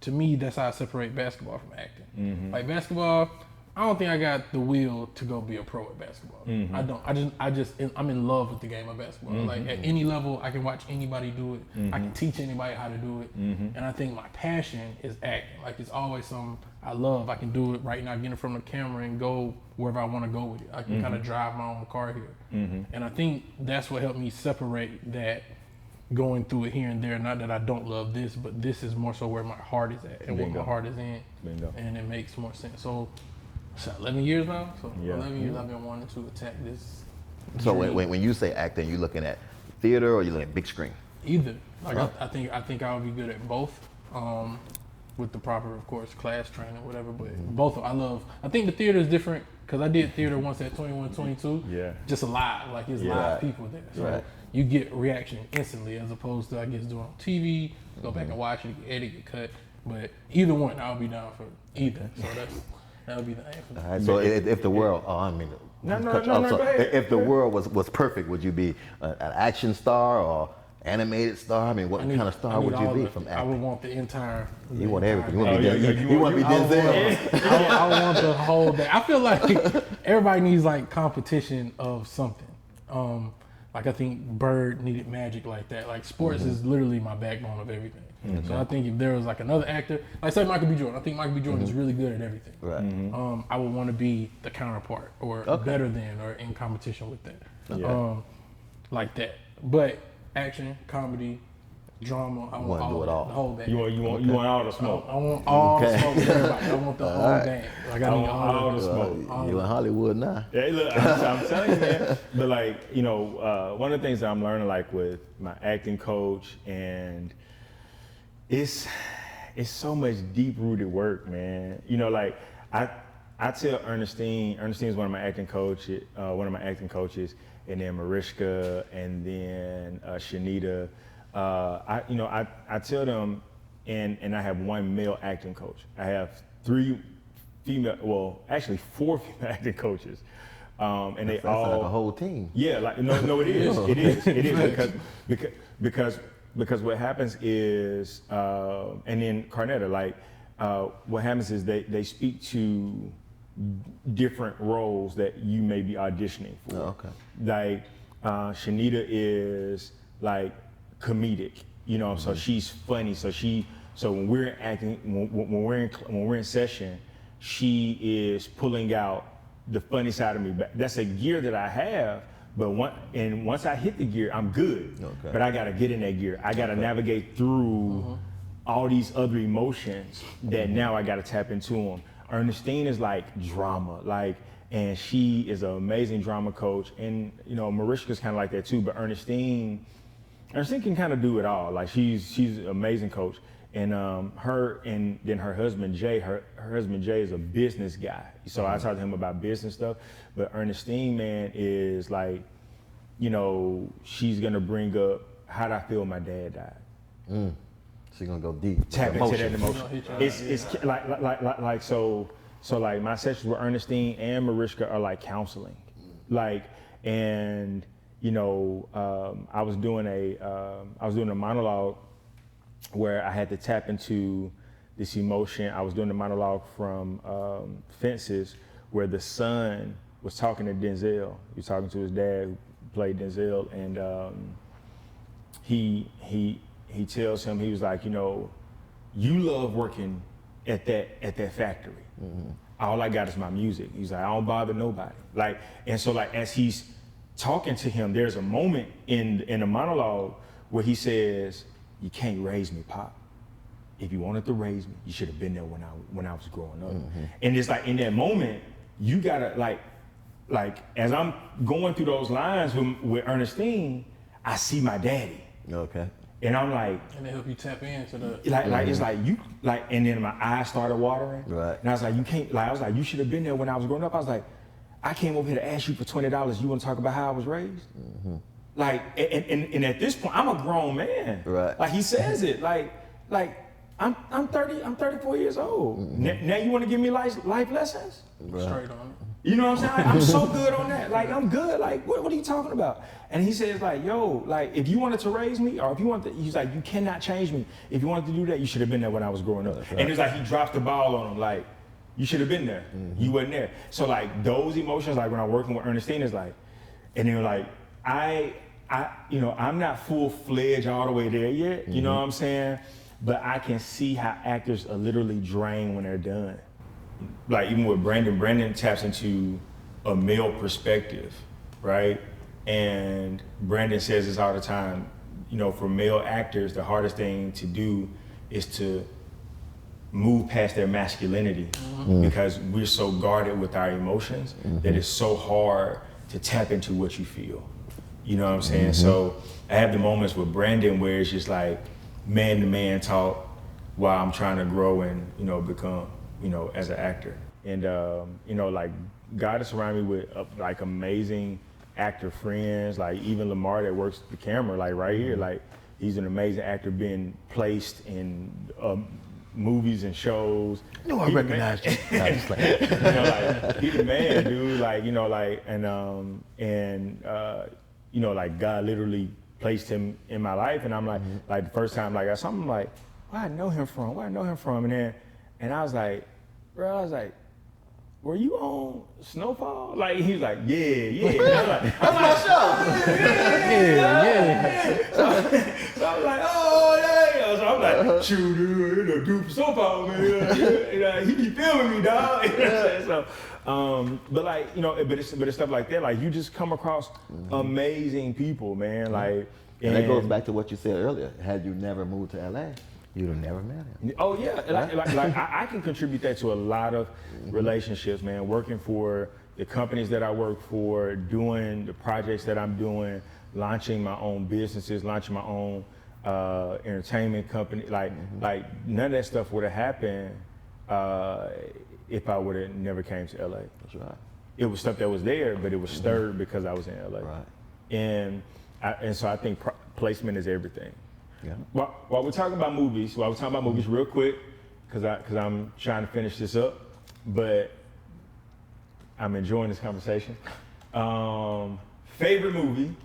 to me, that's how I separate basketball from acting. Like basketball, I don't think I got the will to go be a pro at basketball. I don't. I'm in love with the game of basketball. Like at any level, I can watch anybody do it. I can teach anybody how to do it. And I think my passion is acting. Like it's always something I love. I can do it right now, get in front of the camera and go wherever I want to go with it. I can kind of drive my own car here. And I think that's what helped me separate that going through it here and there. Not that I don't love this, but this is more so where my heart is at and what my heart is in. Bingo. And it makes more sense. So 11 years now. So Yeah. 11 years I've been wanting to attack this. So dream. when you say acting, you looking at theater or you looking at big screen? Either. Like I think I would be good at both. With the proper, of course, class training, whatever. But both. I think the theater is different because I did theater once at 21, 22. Yeah. Just live, like it's live people there. So you get reaction instantly as opposed to I guess doing on TV, go back and watch it, edit, get cut. But either one, I'll be down for either. So that'll be the aim for that. All right, so if the world, No, so go ahead. if the world was perfect, would you be an action star or animated star? I mean, what kind of star would you be from acting? I would want the entire. You want everything. You Oh, want to be Denzel. I want the whole thing. I feel like everybody needs like competition of something. Like I think Bird needed magic like that. Like sports is literally my backbone of everything. So I think if there was like another actor, like say Michael B. Jordan, I think Michael B. Jordan is really good at everything. Right. I would want to be the counterpart or better than or in competition with that. Yeah. Like that. But action, comedy, drama, I want do it all. all. The whole bag. You want all the smoke. I want all the smoke with everybody. I want the whole game. Like I need all the smoke. You in Hollywood now? Hey, look, I'm telling you, man. But like, you know, one of the things that I'm learning, like with my acting coach, and it's so much deep-rooted work, man. You know, like I tell Ernestine is one of my acting coaches, and then Mariska, and then Shanita. I tell them, and I have one male acting coach. I have four female acting coaches, and they That's all like a whole team. Yeah, like no, it is, it is because what happens is, and then Carnetta, like what happens is they speak to different roles that you may be auditioning for. Oh, okay. Like Shanita is like comedic, you know, so she's funny. So when we're acting, when we're in session, she is pulling out the funny side of me. That's a gear that I have, but once I hit the gear, I'm good. Okay. But I gotta get in that gear. I gotta navigate through all these other emotions that now I gotta tap into them. Ernestine is like drama, and she is an amazing drama coach. And you know, Mariska's kind of like that too. But Ernestine can kind of do it all. Like she's an amazing coach. And her husband Jay, her husband Jay is a business guy. So I talk to him about business stuff. But Ernestine, man, is like, you know, she's gonna bring up how'd I feel my dad died. She's gonna go deep. Tap into that emotion. It's like so like my sessions with Ernestine and Mariska are like counseling, like, and you know, I was doing a monologue where I had to tap into this emotion. I was doing a monologue from Fences, where the son was talking to Denzel. He was talking to his dad, who played Denzel, and he tells him, he was like, you know, you love working at that factory. All I got is my music. He's like, I don't bother nobody. Like, and so like as he's talking to him, there's a moment in the monologue where he says, you can't raise me, Pop. If you wanted to raise me, you should have been there when I was growing up. And it's like in that moment, you gotta like as I'm going through those lines with Ernestine, I see my daddy. Okay. And I'm like, and they help you tap into the like it's like you like, and then my eyes started watering. Right. And I was like, you can't, like I was like, you should have been there when I was growing up. I was like, I came over here to ask you for $20. You want to talk about how I was raised? Like, and at this point, I'm a grown man. Right. Like he says it, like I'm 34 years old. Now you want to give me life lessons? straight on it. You know what I'm saying? Like, I'm so good on that. Like, I'm good. Like, what are you talking about? And he says, like, yo, like, if you wanted to raise me, or if you want to, he's like, you cannot change me. If you wanted to do that, you should have been there when I was growing up. Right. And it's like he dropped the ball on him, like, you should have been there. You wasn't there. So like those emotions, like when I'm working with Ernestine, is like, and then like, I'm not full-fledged all the way there yet. You know what I'm saying? But I can see how actors are literally drained when they're done. Like even with Brandon taps into a male perspective, right? And Brandon says this all the time. you know, for male actors, the hardest thing to do is to move past their masculinity because we're so guarded with our emotions that it's so hard to tap into what you feel. You know what I'm saying? So I have the moments with Brandon where it's just like man to man talk while I'm trying to grow and, you know, become, you know, as an actor. And, you know, like God has surrounded me with like amazing actor friends, like even Lamar that works the camera, like right here, like he's an amazing actor being placed in movies and shows. No, I recognize you. You know, like he's the man, dude. Like, you know, like you know, like God literally placed him in my life, and I'm like the first time, like something like, where I know him from? Where I know him from? And I was like, bro, I was like, were you on Snowfall? Like, he was like, yeah. I'm like, That's my show. Yeah. So I was like, oh, yeah. So I'm like, shoot, dude, a dude from Snowfall, man. He be filming me, dog. You know what I'm saying? So, but like, you know, but it's stuff like that. Like, you just come across amazing people, man. Like, And that goes back to what you said earlier. Had you never moved to LA, you'd have never met him. Oh yeah, like I can contribute that to a lot of relationships, man. Working for the companies that I work for, doing the projects that I'm doing, launching my own businesses, launching my own entertainment company. Like none of that stuff would have happened if I would have never came to LA. That's right. It was stuff that was there, but it was stirred because I was in LA. Right. And so I think placement is everything. Yeah. While we're talking about movies, real quick, because I'm trying to finish this up, but I'm enjoying this conversation. Favorite movie?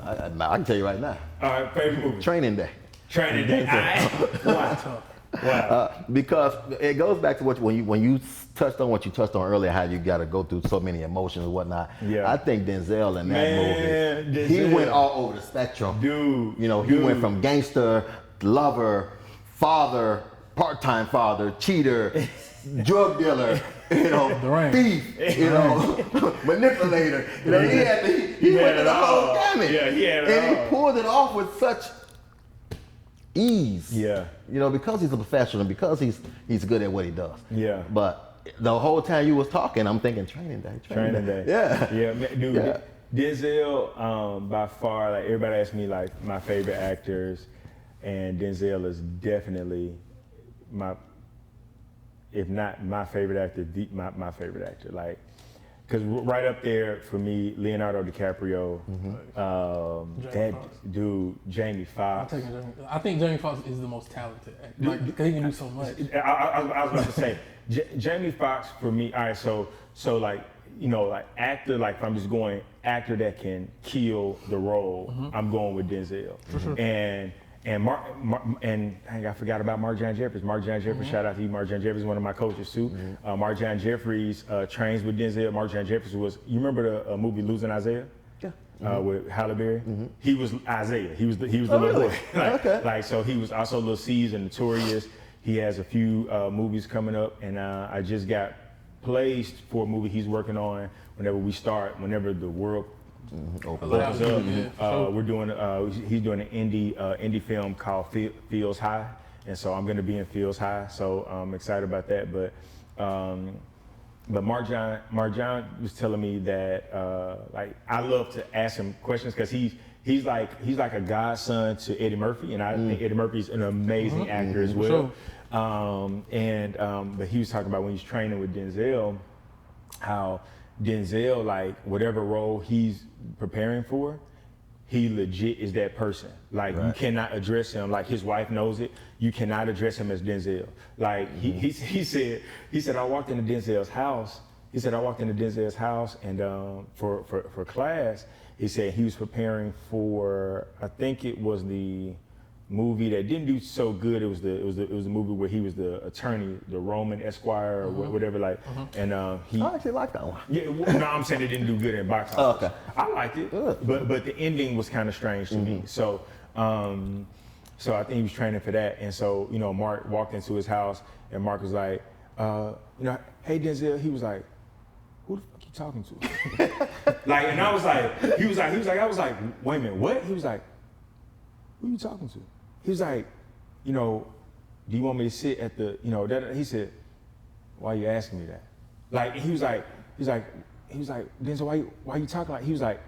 I can tell you right now. All right, favorite movie. Training Day. Training Day. Wow. Because it goes back to when you touched on what you touched on earlier, how you got to go through so many emotions and whatnot. Yeah. I think Denzel in that movie, he went all over the spectrum. Dude. You know, he went from gangster, lover, father, part-time father, cheater, drug dealer, you know, thief, you know, manipulator. You know, he went to the whole gamut. Yeah, he had it and all. he pulled it off with such ease. Yeah. You know, because he's a professional, because he's good at what he does. Yeah. But the whole time you was talking, I'm thinking Training Day. Yeah. Yeah, man, dude. Yeah. Denzel, by far, like everybody asks me like my favorite actors, and Denzel is definitely if not my favorite actor, my favorite actor. Like, because right up there for me, Leonardo DiCaprio, dude, Jamie Foxx. I think Jamie Foxx is the most talented actor. Like, because he can do so much. I was about to say, Jamie Foxx for me. All right, so like, you know, like actor, like if I'm just going actor that can kill the role, I'm going with Denzel. For sure. And I forgot about Marjan Jeffries. Marjan Jeffries, shout out to you. Marjan Jeffries is one of my coaches too. Marjan Jeffries trains with Denzel. Marjan Jeffries you remember the movie Losing Isaiah? Yeah. With Halle Berry? He was Isaiah. He was the little boy. Like, so he was also Little C's and Notorious. He has a few movies coming up, and I just got placed for a movie he's working on whenever the world opens up. We're doing he's doing an indie film called Feels High, and so I'm going to be in Feels High, so I'm excited about that. But Marjan was telling me that like I love to ask him questions because he's like a godson to Eddie Murphy, and I think Eddie Murphy's an amazing actor as well. But he was talking about when he's training with Denzel, how Denzel, like whatever role he's preparing for, he legit is that person. Like you cannot address him, like his wife knows it, you cannot address him as Denzel. Like he said I walked into Denzel's house. He said I walked into Denzel's house and for class, he said he was preparing for, I think it was the movie that didn't do so good. It was the movie where he was the attorney, the Roman Esquire or whatever. Like, and he. I actually like that one. Yeah, no, I'm saying it didn't do good in box office. Okay. I liked it, but the ending was kind of strange to me. So, so I think he was training for that. And so, you know, Mark walked into his house, and Mark was like, you know, hey Denzel. He was like, who the fuck you talking to? Like, and I was like, I was like, wait a minute, what? He was like, who you talking to? He was like, you know, do you want me to sit at the, you know, that, he said, why are you asking me that? Like, he was like, Denzel, why you talking like, he was like,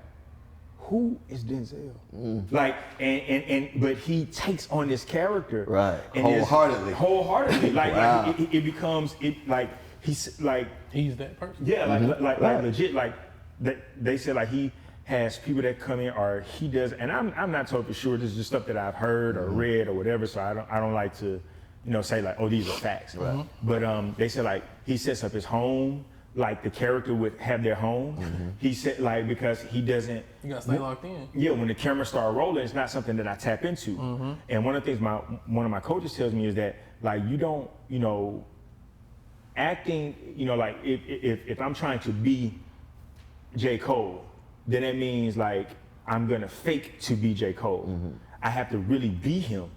who is Denzel? Like, but he takes on this character. Right, and wholeheartedly. Like, wow. like it becomes, like, he's like. He's that person. Yeah, like legit, like, they said like he has people that come in or he does, and I'm not totally sure, this is just stuff that I've heard or read or whatever, so I don't like to, you know, say like, oh, these are facts. Right. But they said like, he sets up his home, like the character would have their home. He said like, because he doesn't. You gotta stay locked in. Yeah, when the camera start rolling, it's not something that I tap into. And one of the things one of my coaches tells me is that like, you don't, you know, acting, you know, like if I'm trying to be J.Cole, then that means like I'm gonna fake to be J.Cole. I have to really be him.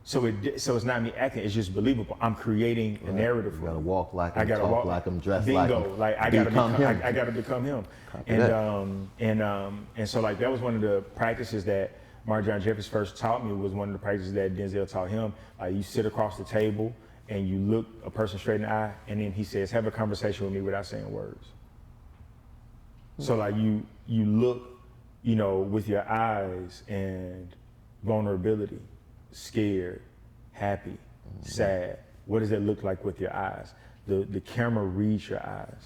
So it's not me acting, it's just believable. I'm creating a narrative. You gotta walk like him, I gotta talk like him, dress like bingo. him. Like I gotta become him. And so like that was one of the practices that Marjorie Jeffers first taught me, was one of the practices that Denzel taught him. You sit across the table and you look a person straight in the eye, and then he says, have a conversation with me without saying words. So like you look, you know, with your eyes and vulnerability, scared, happy, sad. What does it look like with your eyes? The camera reads your eyes.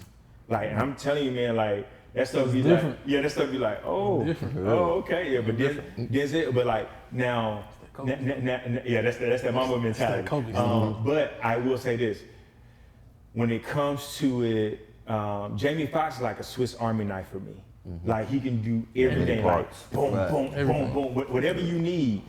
Like, and I'm telling you, man, like that stuff be different. like, yeah, that stuff be like, oh, okay, yeah, but then, but like now, yeah, that's that mama mentality. But I will say this: when it comes to it, Jamie Foxx is like a Swiss Army knife for me. Like he can do everything, like boom, boom, boom, boom, whatever you need.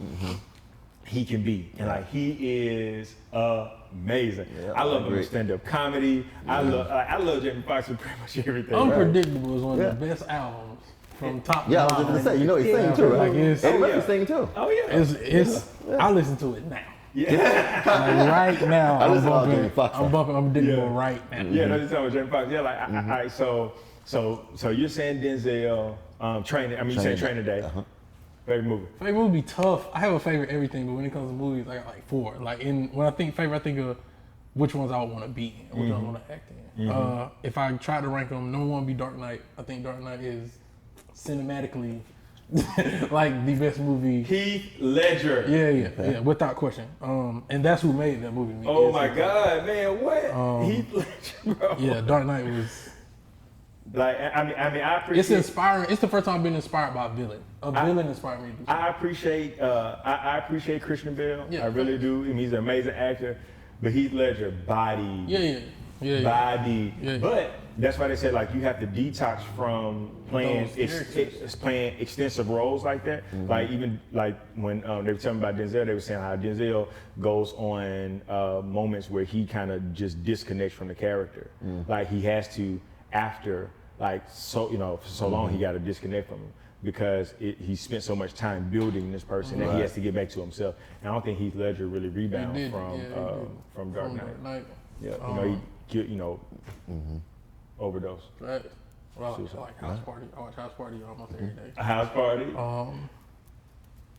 He can be, and like he is amazing. Yeah, I love him in stand-up comedy. I love Jamie Foxx with pretty much everything. Unpredictable is one of the best albums from top to bottom. Yeah, I was just gonna say, you know he's singing too, right? Like Eddie Murphy's singing too. Oh yeah. I listen to it now. Yeah. Like right now, I listen to Jamie Foxx. I'm Unpredictable right now. Yeah, that's talking about Jamie Foxx. Yeah, like I so you're saying Denzel Training? I mean, you saying Training Day? Favorite movie? Favorite movie tough. I have a favorite everything, but when it comes to movies, I got like 4. Like when I think favorite, I think of which ones I would want to be in, which ones I want to act in. If I try to rank them, number 1 would be Dark Knight. I think Dark Knight is cinematically like the best movie. Heath Ledger. Yeah, without question. And that's who made that movie. Oh my God, man, what? Heath Ledger, bro. Yeah, Dark Knight was. Like I mean, I appreciate. It's inspiring. It's the first time I've been inspired by a villain. A villain inspired me to do something. I appreciate Christian Bale. Yeah, I really do. I mean, he's an amazing actor. But Heath Ledger, body. Body. Yeah. But that's why they said like you have to detox from playing playing extensive roles like that. Like even like when they were telling me about Denzel, they were saying how Denzel goes on moments where he kind of just disconnects from the character. Like he has to after. Like so, you know, for so long he got to disconnect from him because he spent so much time building this person that he has to get back to himself. And I don't think Heath Ledger really rebounded from Dark Knight. Yeah, you know he killed, you know, overdose. Right. Well, I like House Party. I watch House Party almost every day. A House Party.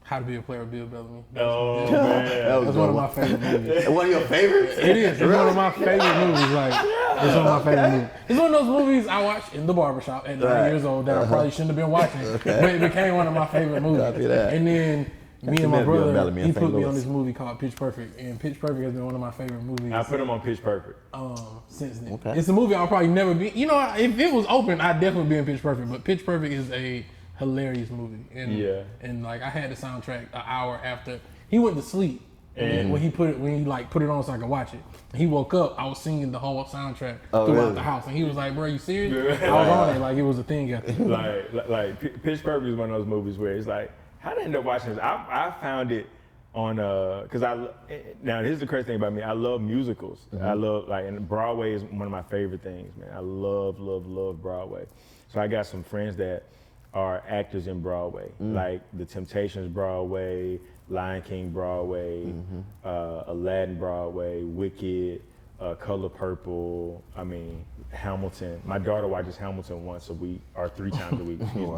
How to Be a Player with Bill Bellamy. Oh man, that's one of my favorite movies. One of your favorites? It is. It's one of my favorite movies. Like it's one of my favorite movies. It's one of those movies I watched in the barbershop at 9 years old that I probably shouldn't have been watching, but it became one of my favorite movies. And then me and my brother, he put me on this movie called Pitch Perfect, and Pitch Perfect has been one of my favorite movies. I put him on Pitch Perfect. Since then, it's a movie I'll probably never be. You know, if it was open, I'd definitely be in Pitch Perfect. But Pitch Perfect is a hilarious movie, and like I had the soundtrack an hour after he went to sleep, and when he put it on so I could watch it. He woke up, I was singing the whole soundtrack throughout the house, and he was like, "Bro, you serious?" I was on it like it was a thing. Like Pitch Perfect is one of those movies where it's like, how did I end up watching this? I found it on because now here's the crazy thing about me. I love musicals. I love and Broadway is one of my favorite things, man. I love Broadway. So I got some friends that are actors in Broadway, like The Temptations Broadway, Lion King Broadway, Aladdin Broadway, Wicked, Color Purple. I mean Hamilton. My daughter watches Hamilton once a week or 3 times a week. Excuse me.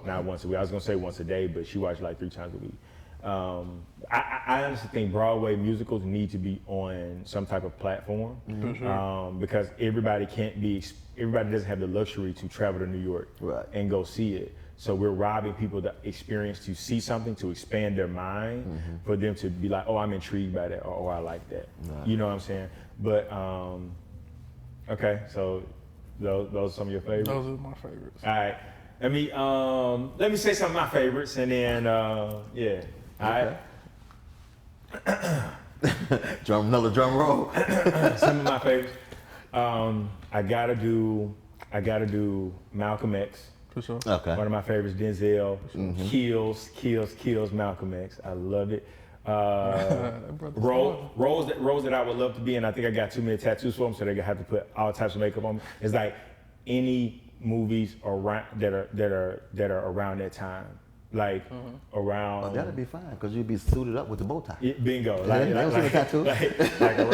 Not once a week. I was gonna say once a day, but she watches like 3 times a week. I honestly think Broadway musicals need to be on some type of platform because everybody doesn't have the luxury to travel to New York and go see it. So we're robbing people the experience to see something, to expand their mind, for them to be like, oh, I'm intrigued by that, or oh, I like that. You know what I'm saying? But okay, so those are some of your favorites. Those are my favorites. All right. Let me say some of my favorites, and then yeah. All right. Another drum roll. Some of my favorites. I gotta do Malcolm X. For sure. Okay. One of my favorites, Denzel. Kills Malcolm X. I love it. Roles that I would love to be in. I think I got too many tattoos for them, so they have to put all types of makeup on me. It's like any movies around that are around that time. Like around. Oh, that'd be fine because you'd be suited up with the bow tie. Bingo. Like around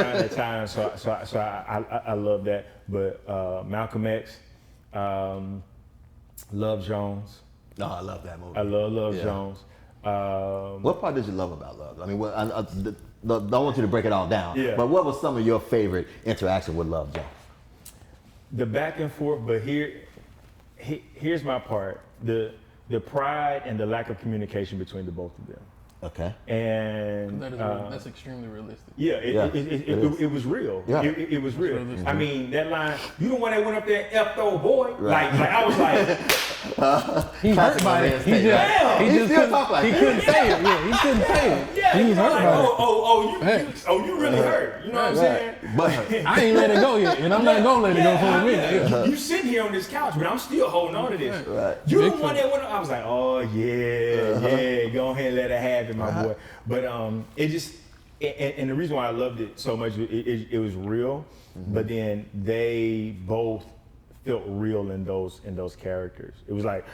that time. So I love that. But Malcolm X, Love Jones. No, I love that movie. I love Love Jones. What part did you love about Love? I mean, I don't want you to break it all down. Yeah. But what was some of your favorite interaction with Love Jones? The back and forth, but here's my part. The pride and the lack of communication between the both of them. Okay. And that's extremely realistic. Yeah, it was real. Yeah. It was real. I mean, that line, you the one that went up there and F old boy. Right. Like I was like, he hurt by it. He couldn't say it. Yeah, he couldn't say it. Yeah, he was hurt like, by it. you really hurt. You know what I'm saying? But I ain't let it go yet, and I'm not gonna let it go for a minute. You sitting here on this couch, but I'm still holding on to this. Right. You the one that went up. I was like, oh yeah, go ahead and let it happen, my boy. But it just, and the reason why I loved it so much, it was real. But then they both felt real in those characters. It was like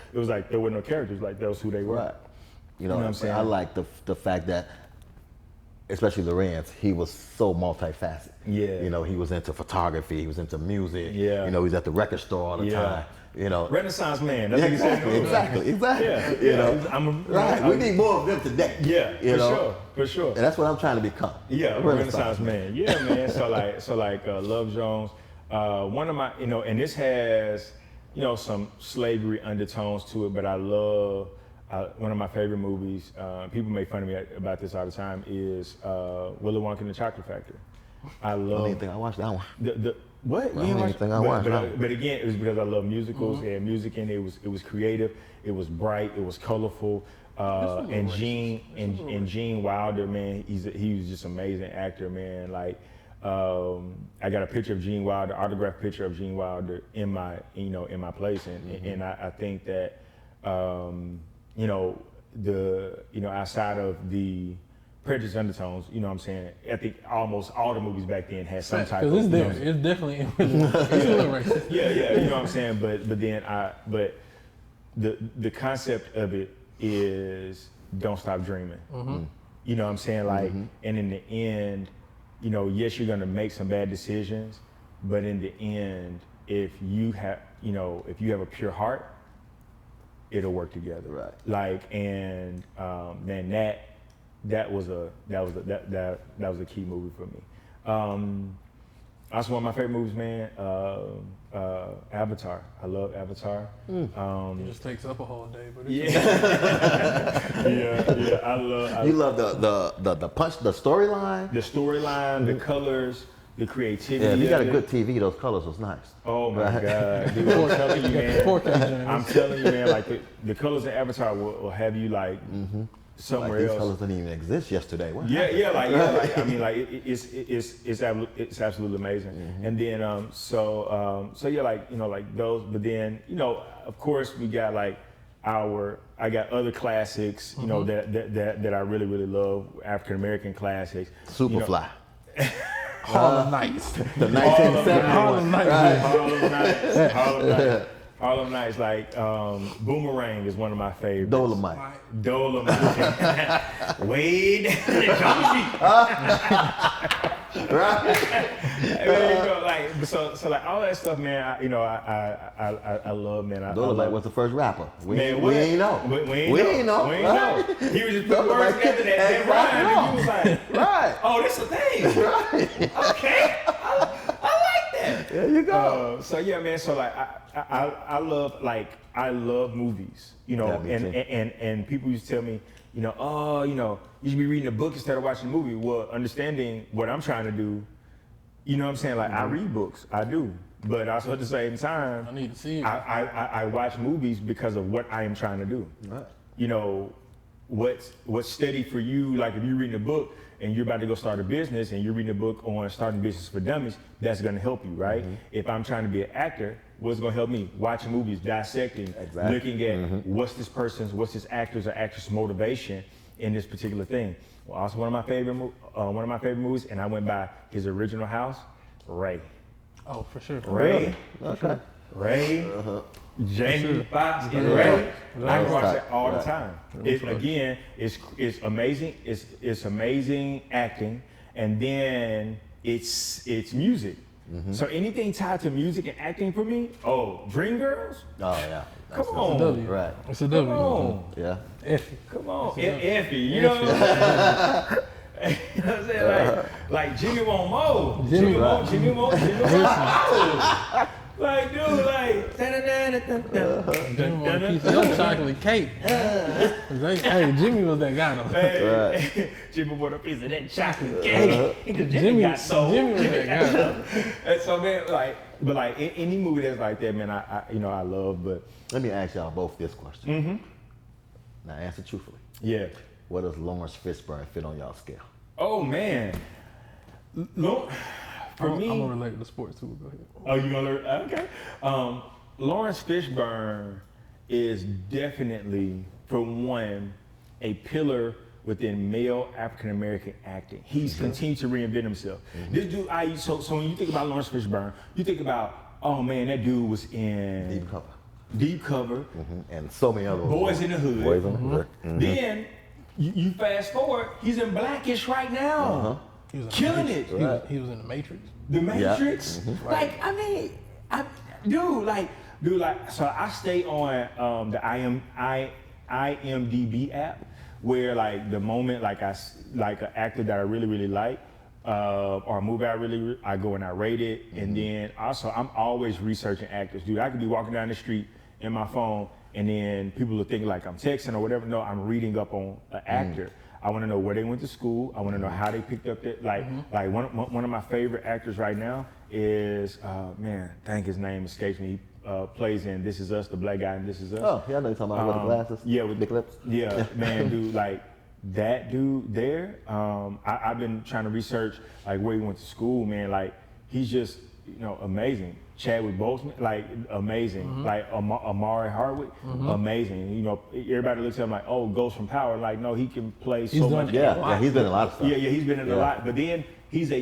there were no characters, like that was who they were. Right. You know what I'm saying? saying? I like the fact that, especially Lorenz, he was so multifaceted. Yeah. You know, he was into photography, he was into music. Yeah. You know, he's at the record store all the time. You know, Renaissance man. That's exactly. Yeah. You know, right. We need more of them today. Yeah, for sure. And that's what I'm trying to become. Yeah, a Renaissance man. Yeah, man. So like Love Jones. One of my, and this has, some slavery undertones to it, but I love. One of my favorite movies, people make fun of me about this all the time, is Willie Wonka and the Chocolate Factory. I love. I don't even think I watched that one. What? I don't even think I watched that one. But again, it was because I love musicals. It had music in it. It was creative. It was bright. It was colorful. And Gene Wilder, man, he was just an amazing actor, man. Like, I got a picture of Gene Wilder, autographed picture of Gene Wilder in my place, and I think that. Outside of the prejudice undertones, you know what I'm saying? I think almost all the movies back then had some type of. Because it's definitely it's a little racist. Yeah, you know what I'm saying? But the concept of it is don't stop dreaming. You know what I'm saying? Like, and in the end, yes, you're gonna make some bad decisions, but in the end, if you have a pure heart, it'll work together. Right. Like, and then that was a key movie for me. Also, one of my favorite movies, man, Avatar. I love Avatar. It just takes up a whole day, but yeah, I love. You love the punch, the storyline. The storyline, the colors, the creativity. Yeah, if you got a good TV, those colors was nice. Oh my God, dude, I'm telling you, man. I'm telling you, man. Like the colors in Avatar will have you like somewhere like these else. colors didn't even exist yesterday. What I mean, like it's absolutely amazing. And then like those. But then of course we got like I got other classics, that I really love, African American classics. Superfly. Harlem Nights. The 1970 Harlem Nights. Harlem Nights, like Boomerang is one of my favorites. Dolomite. Wade. Right. There you go. so like all that stuff, man. I love, man. I Those love, like, what's the first rapper? We Man, ain't know. We ain't know. We ain't Right. know. He was just Those putting are words like together that rhymed, and you was like, Right. oh, this a thing. Right. Okay, I like that. There you go. So yeah, man. So like I love movies, you know, Yeah, me too. and people used to tell me, you know, oh, you know, you should be reading a book instead of watching a movie. Well, understanding what I'm trying to do, you know what I'm saying? Like I read books, I do, but also at the same time, I need to see it. I watch movies because of what I am trying to do. Right. You know, what's steady for you, like if you're reading a book and you're about to go start a business and you're reading a book on starting business for dummies, that's gonna help you, right? If I'm trying to be an actor, what's gonna help me? Watching movies, dissecting, Exactly. looking at what's this actor's or actress motivation in this particular thing. Well, also one of my favorite movies, and I went by his original house, Ray. Oh, for sure. Ray. Okay. Ray, Jamie Foxx, and Yeah. Ray. Yeah. I can watch that all the Right. time. It's again, it's amazing. It's amazing acting, and then it's music. So anything tied to music and acting for me, Dreamgirls. Oh yeah. Come It's a on, W. Right. It's a W. come on, Yeah. Effie. come on, Effie. You know what I'm saying? You know what I'm saying? Like Jimmy want more. Jimmy Jimmy want more. Like, dude, like, Jimmy want a piece of your chocolate cake. Hey, Jimmy was that guy though. Hey, Jimmy want a piece of that chocolate cake. Jimmy got sold. Jimmy was that guy. And so, man, but any movie that's like that, man, I love. But Let me ask y'all both this question. Now answer truthfully. yeah. Where does Lawrence Fishburne fit on y'all scale? Oh man, look, for I'm me. gonna relate to sports too. Go ahead. Oh, you gonna learn? Okay. Lawrence Fishburne is definitely, for one, a pillar within male African American acting. He's continued to reinvent himself. This dude, so when you think about Lawrence Fishburne, you think about, oh man, that dude was in Deep Cover, And so many other Boys in the Hood. Boys in the Hood. Then you fast forward, he's in Blackish right now, He was in the killing Matrix. it. He was in the Matrix. The Matrix, like I mean, dude, so I stay on the IMDb app, where like the moment like an actor that I really like, or a movie I go and I rate it, and then also I'm always researching actors, dude. I could be walking down the street in my phone, and then people will think like I'm texting or whatever. No, I'm reading up on an actor. I want to know where they went to school. I want to know how they picked up that. Like one of my favorite actors right now is man, dang, his name escapes me. He plays in This Is Us, the black guy in This Is Us. Oh, yeah, I know you're talking about with the glasses. Yeah, with big lips. Yeah, man, dude, like that dude there. I've been trying to research like where he went to school, man. Like he's just amazing. Chadwick Boseman, like amazing. Like Amari Hardwick, amazing. You know, everybody looks at him like, oh, Ghost from Power. Like, no, he can play so much. Yeah, he's been in a lot of stuff. Yeah, he's been in a lot. But then he's a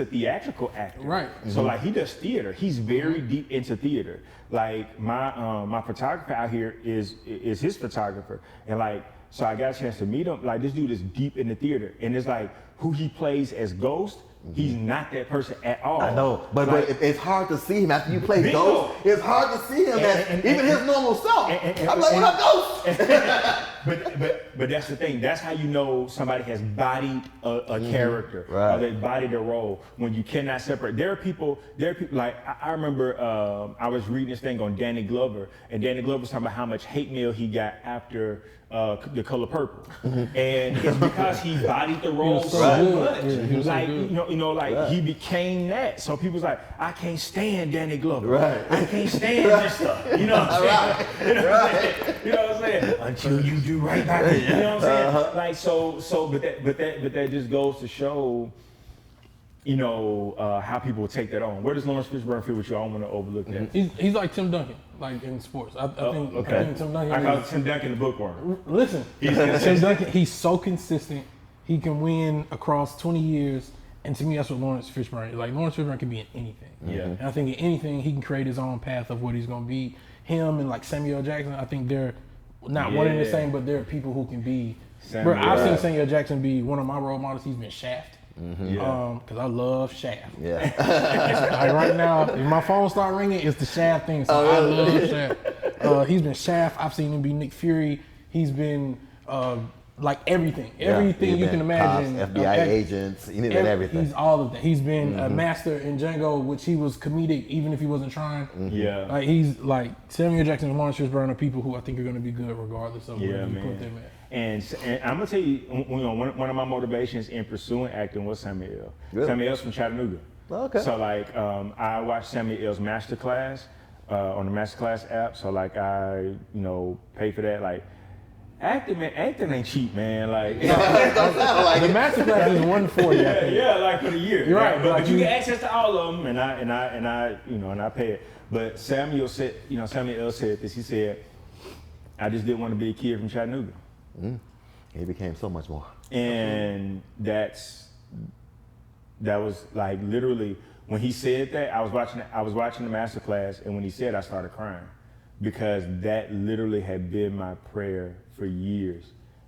theatrical actor. Right. So like he does theater. He's very deep into theater. Like my photographer out here is his photographer, and like so I got a chance to meet him. Like this dude is deep in the theater, and it's like who he plays as Ghost. He's not that person at all. I know, but it's hard to see him after you play Bingo. Ghost. It's hard to see him as even his normal self. I'm like, what up, Ghost? But that's the thing. That's how you know somebody has bodied a character, Right. or they bodied a role. When you cannot separate. There are people like I remember I was reading this thing on Danny Glover, and Danny Glover was talking about how much hate mail he got after The Color Purple, and it's because he bodied the role was so so good. much. Yeah, he was so like good. Like he became that. So people's like, I can't stand Danny Glover. Right. I can't stand this stuff. You know what I'm saying? You know what I'm saying? You know what I'm saying? Until you do right by me. You know what I'm saying? Like but that just goes to show, how people take that on. Where does Lawrence Fishburne fit with you? I don't want to overlook that. He's like Tim Duncan, like in sports. I think Tim Duncan. I call Tim Duncan the bookworm. Listen, Tim Duncan, he's so consistent. He can win across 20 years. And to me, that's what Lawrence Fishburne is. Like, Lawrence Fishburne can be in anything. Yeah. And I think in anything, he can create his own path of what he's going to be. Him and, like, Samuel L. Jackson, I think they're not one and the same, but they're people who can be. Bro, I've seen Samuel L. Jackson be one of my role models. He's been Shaft. Because I love Shaft. Yeah. Like right now, if my phone start ringing, it's the Shaft thing. So I love Shaft. He's been Shaft. I've seen him be Nick Fury. He's been like everything you can imagine. Cops, FBI agents, he did everything. He's all of that. He's been a master in Django, which he was comedic even if he wasn't trying. Yeah. Like he's like Samuel Jackson and Lawrence Fishburne are people who I think are going to be good regardless of where you put them at. And I'm gonna tell you, one of my motivations in pursuing acting was Samuel L. Really? Samuel L's from Chattanooga. Okay. So like, I watched Samuel L's masterclass on the masterclass app. So like, I pay for that. Like, acting ain't cheap, man. Like, the masterclass is $140. yeah, like for the year. You're right, but you get access to all of them, and I pay it. But Samuel L said this. He said, I just didn't want to be a kid from Chattanooga. He became so much more. And that was like literally when he said that, I was watching the masterclass, and when he said, I started crying, because that literally had been my prayer for years.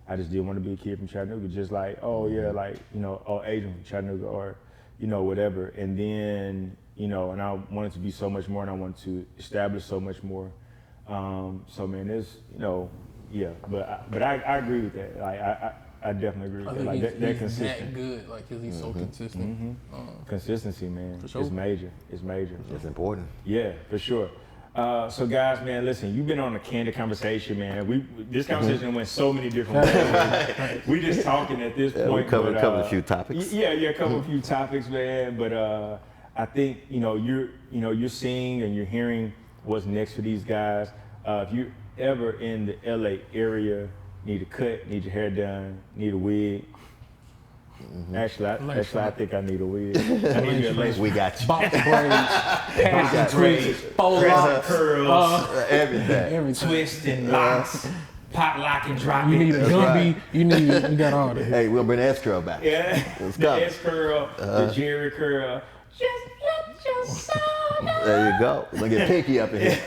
I just didn't want to be a kid from Chattanooga, just like, Adrian from Chattanooga, or whatever. And then and I wanted to be so much more, and I wanted to establish so much more. So man, there's yeah, but I agree with that. Like I definitely agree with that. Like that consistent. That good, like cause he's so consistent. Consistency, man, For sure. It's major. It's major. It's important. Yeah, for sure. So guys, man, listen, you've been on a candid conversation, man. This conversation went so many different ways. We just talking at this point. We covered a few topics. Yeah, covered a few topics, man. But I think you're seeing and you're hearing what's next for these guys. If you're ever in the LA area, need a cut, need your hair done, need a wig. Actually, I think I need a wig. I need a lace. We got you. Box braids, pass and twists, faux locks, curls, Everything. twist and locks, pop, lock, and drop. You need a Gumby. You got all that. Hey, we'll bring the S curl back. Yeah, Let's the go. S curl, the Jerry curl. Just let your soul out. There you go. We're gonna get pinky up in here.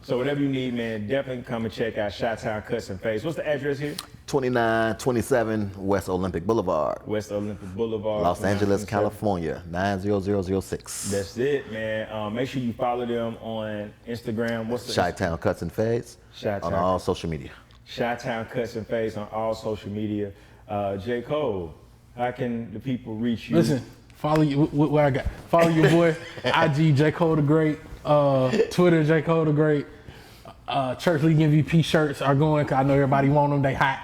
So whatever you need, man, definitely come and check out Chi-Town Cuts and Face. What's the address here? 2927 West Olympic Boulevard, West Olympic Boulevard, Los Angeles, 2927. California, 90006. That's it, man. Make sure you follow them on Instagram. What's the Chi-Town Cuts and Fades Chi-Town. on all social media. Chi-Town Cuts and Face on all social media. J.Cole, how can the people reach you? Listen, follow you. What I got? Follow your boy. IG J.Cole the Great. Twitter J.Cole the Great. Church League MVP shirts are going, cause I know everybody want them. They hot.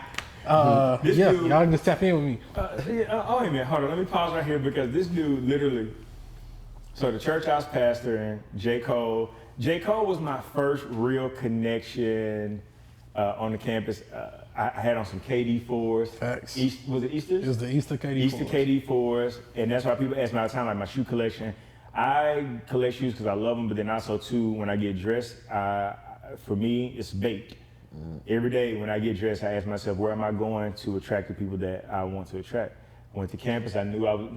This yeah, dude- y'all can just tap in with me. Wait a minute, hold on. Let me pause right here, because this dude literally. So the church house pastor and J.Cole. J.Cole was my first real connection on the campus. I had on some KD4s. Facts. Was it Easter? It was the Easter KD. Easter KD4s, and that's why people ask me all the time, like my shoe collection. I collect shoes because I love them, but then also too, when I get dressed, for me, it's bait. Every day when I get dressed, I ask myself, where am I going to attract the people that I want to attract? I went to campus. I knew I was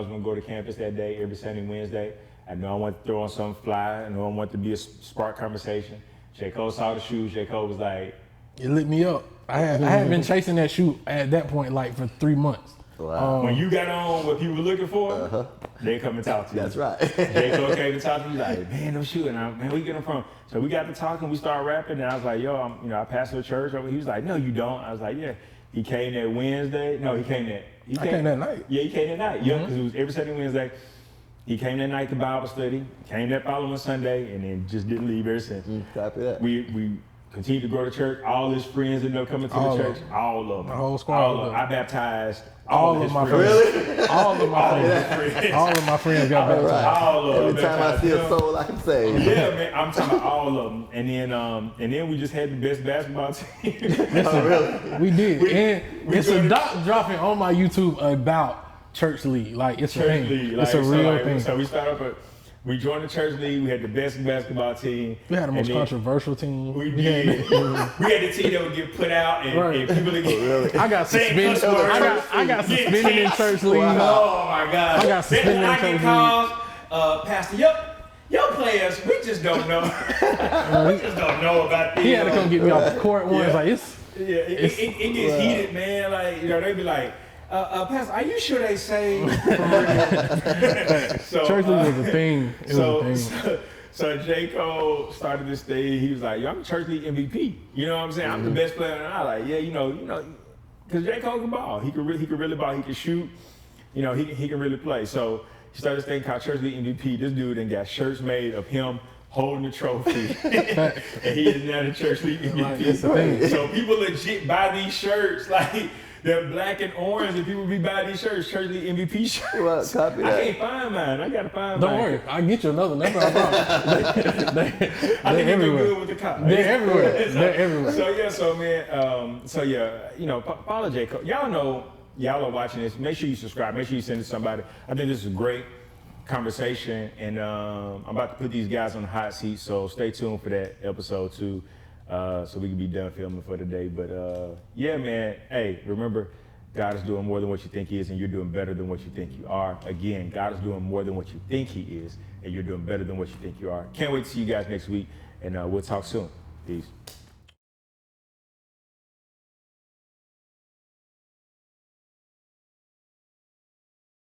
going to go to campus that day, every Sunday, Wednesday. I knew I wanted to throw on something fly. I knew I wanted to be a spark conversation. J.Cole saw the shoes. J.Cole was like, It lit me up. I had been chasing that shoe at that point like for 3 months. Wow. when you got on what people were looking for, they come and talk to you. That's right. J.Cole came to talk to me, like, man, those shoes, and man, where you get them from? So we got to talking, we started rapping, and I was like, yo, I pastor a church over. He was like, no, you don't. I was like, yeah. He came that Wednesday. No, he came that. I came that night. Yeah, he came that night. Yeah, because it was every Sunday, Wednesday. He came that night to Bible study. Came that following Sunday, and then just didn't leave ever since. Copy that. We continued to grow the church. All his friends ended up coming to All the of church. them. All of them. The whole squad All of of them. them. I baptized All of my friends. Really? All of my All of friends. his friends. All of my friends got All baptized. right. All of Every them time I baptized see a them. soul, I can save. Yeah, man, I'm talking about all of them. And then we just had the best basketball team. Oh, really? We did. And we it's a joined- doc dropping on my YouTube about church league. Like it's a Church thing. league. It's a real thing. So we started up we joined the church league. We had the best basketball team. We had the most And then controversial team. We did. We had the team that would get put out and, Right. and people that get. I got Saying suspended. cuss words. I got Get suspended in text. church league. Oh my God. I got suspended in I church get calls, Pastor, your players, we just don't know. We just don't know about these. He had to come get me off the court once. Yeah. Like it's Yeah, it gets heated, man. Like, they be like, Pastor, are you sure they saved? So, Church leader was a thing. It was a thing. So J.Cole started this thing. He was like, "Yo, I'm a church league MVP. You know what I'm saying? I'm the best player." And I like, yeah, you know, because J.Cole can ball. He can really ball. He can shoot. You know, he can really play. So he started this thing called Church League MVP. This dude then got shirts made of him holding the trophy, and he is now the Church League MVP. So people legit buy these shirts like. They're black and orange, and people be buying these shirts, Church League MVP shirts. Well, copy that. I can't find mine. I gotta find mine. Don't worry, I'll get you another. That's not a problem. They're everywhere. everywhere. With the cop. They're everywhere. They're everywhere. So man, follow J.Cole. Y'all are watching this. Make sure you subscribe. Make sure you send it to somebody. I think this is a great conversation, and I'm about to put these guys on the hot seat. So stay tuned for that episode too. So we can be done filming for the day. But yeah, man, hey, remember, God is doing more than what you think he is, and you're doing better than what you think you are. Again, God is doing more than what you think he is, and you're doing better than what you think you are. Can't wait to see you guys next week, and we'll talk soon. Peace.